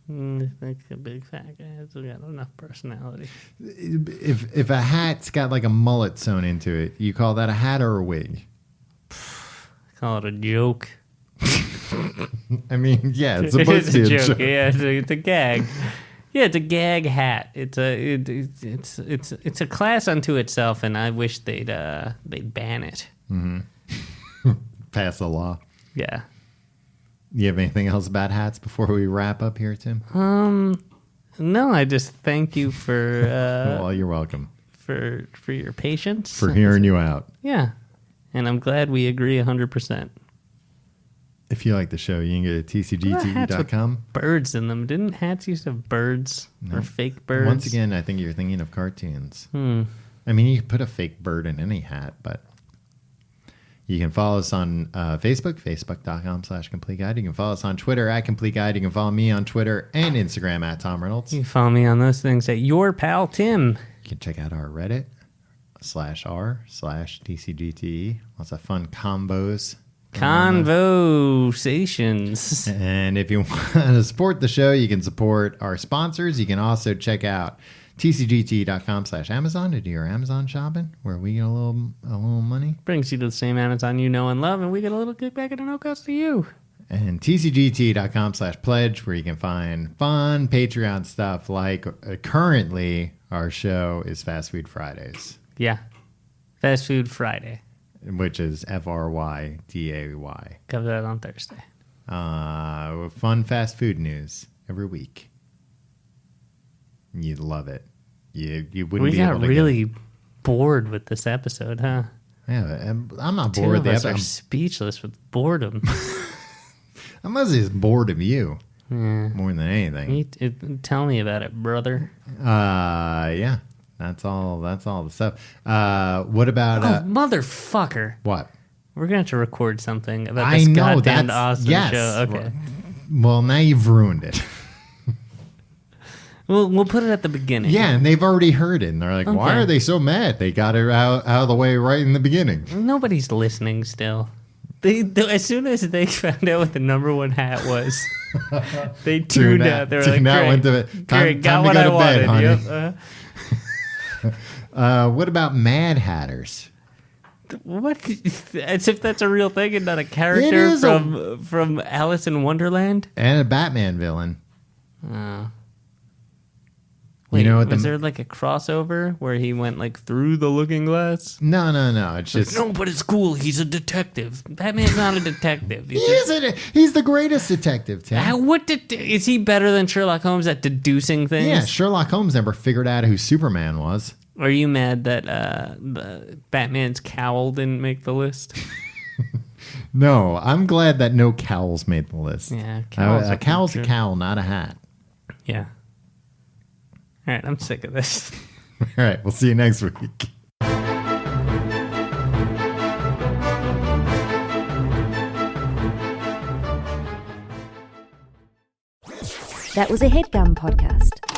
Speaker 2: I think a big fat guy has got enough personality.
Speaker 3: If a hat's got like a mullet sewn into it, you call that a hat or a wig?
Speaker 2: Call it a joke.
Speaker 3: I mean, yeah, it's supposed to be a joke.
Speaker 2: Yeah, it's a gag. Yeah, it's a gag hat. It's a class unto itself, and I wish they'd ban it.
Speaker 3: Pass a law.
Speaker 2: Yeah.
Speaker 3: You have anything else about hats before we wrap up here, Tim?
Speaker 2: No, I just thank you for
Speaker 3: Well, you're welcome
Speaker 2: for your patience.
Speaker 3: for hearing you out.
Speaker 2: Yeah, and I'm glad we agree 100%.
Speaker 3: If you like the show, you can go to tcgte.com.
Speaker 2: Birds in them. Didn't hats used to have birds or fake birds?
Speaker 3: Once again, I think you're thinking of cartoons. I mean, you could put a fake bird in any hat, but you can follow us on Facebook, facebook.com/Complete Guide. You can follow us on Twitter @Complete Guide. You can follow me on Twitter and Instagram @Tom Reynolds.
Speaker 2: You can follow me on those things at Your Pal Tim.
Speaker 3: You can check out our Reddit /r/TCGTE. Lots of fun combos.
Speaker 2: Conversations.
Speaker 3: And if you want to support the show, you can support our sponsors. You can also check out tcgt.com/Amazon to do your Amazon shopping, where we get a little money.
Speaker 2: Brings you to the same Amazon you know and love, and we get a little kickback at no cost to you.
Speaker 3: And tcgt.com/pledge, where you can find fun Patreon stuff like currently our show is Fast Food Fridays.
Speaker 2: Yeah. Fast Food Friday.
Speaker 3: which is FRYDAY.
Speaker 2: Cover that on Thursday.
Speaker 3: Fun fast food news every week. You'd love it. You wouldn't
Speaker 2: We
Speaker 3: be
Speaker 2: got
Speaker 3: able to
Speaker 2: really bored with this episode, huh?
Speaker 3: Yeah, I'm not
Speaker 2: Two
Speaker 3: bored
Speaker 2: of
Speaker 3: with the
Speaker 2: us are
Speaker 3: episode.
Speaker 2: speechless with boredom.
Speaker 3: I must be bored of you more than anything.
Speaker 2: Tell me about it, brother.
Speaker 3: Yeah, that's all the stuff. What about
Speaker 2: Motherfucker!
Speaker 3: what?
Speaker 2: We're gonna have to record something about
Speaker 3: I
Speaker 2: this
Speaker 3: know
Speaker 2: goddamn
Speaker 3: that's
Speaker 2: Austin
Speaker 3: yes.
Speaker 2: show. Okay,
Speaker 3: Well, now you've ruined it.
Speaker 2: we'll put it at the beginning.
Speaker 3: Yeah, and they've already heard it, and they're like, "Why
Speaker 2: Okay.
Speaker 3: are they so mad? They got it out of the way right in the beginning."
Speaker 2: Nobody's listening still. They as soon as they found out what the number one hat was, they tuned out. They were like,
Speaker 3: went to
Speaker 2: "Great, got
Speaker 3: to
Speaker 2: what
Speaker 3: go
Speaker 2: I
Speaker 3: to bed,
Speaker 2: wanted."
Speaker 3: honey.
Speaker 2: Yep.
Speaker 3: What about Mad Hatters?
Speaker 2: What? As if that's a real thing and not a character
Speaker 3: is
Speaker 2: from Alice in Wonderland.
Speaker 3: And a Batman villain.
Speaker 2: Oh. Wait,
Speaker 3: You know what
Speaker 2: was there like a crossover where he went like through the looking glass?
Speaker 3: No. It's just
Speaker 2: No, but it's cool. He's a detective. Batman's not a detective.
Speaker 3: he's the greatest detective, Tim.
Speaker 2: Is he better than Sherlock Holmes at deducing things?
Speaker 3: Yeah, Sherlock Holmes never figured out who Superman was.
Speaker 2: Are you mad that the Batman's cowl didn't make the list?
Speaker 3: No, I'm glad that no cowls made the list.
Speaker 2: Yeah,
Speaker 3: A cowl's a cowl, not a hat.
Speaker 2: Yeah. All right, I'm sick of this.
Speaker 3: All right, we'll see you next week.
Speaker 1: That was a headgum podcast.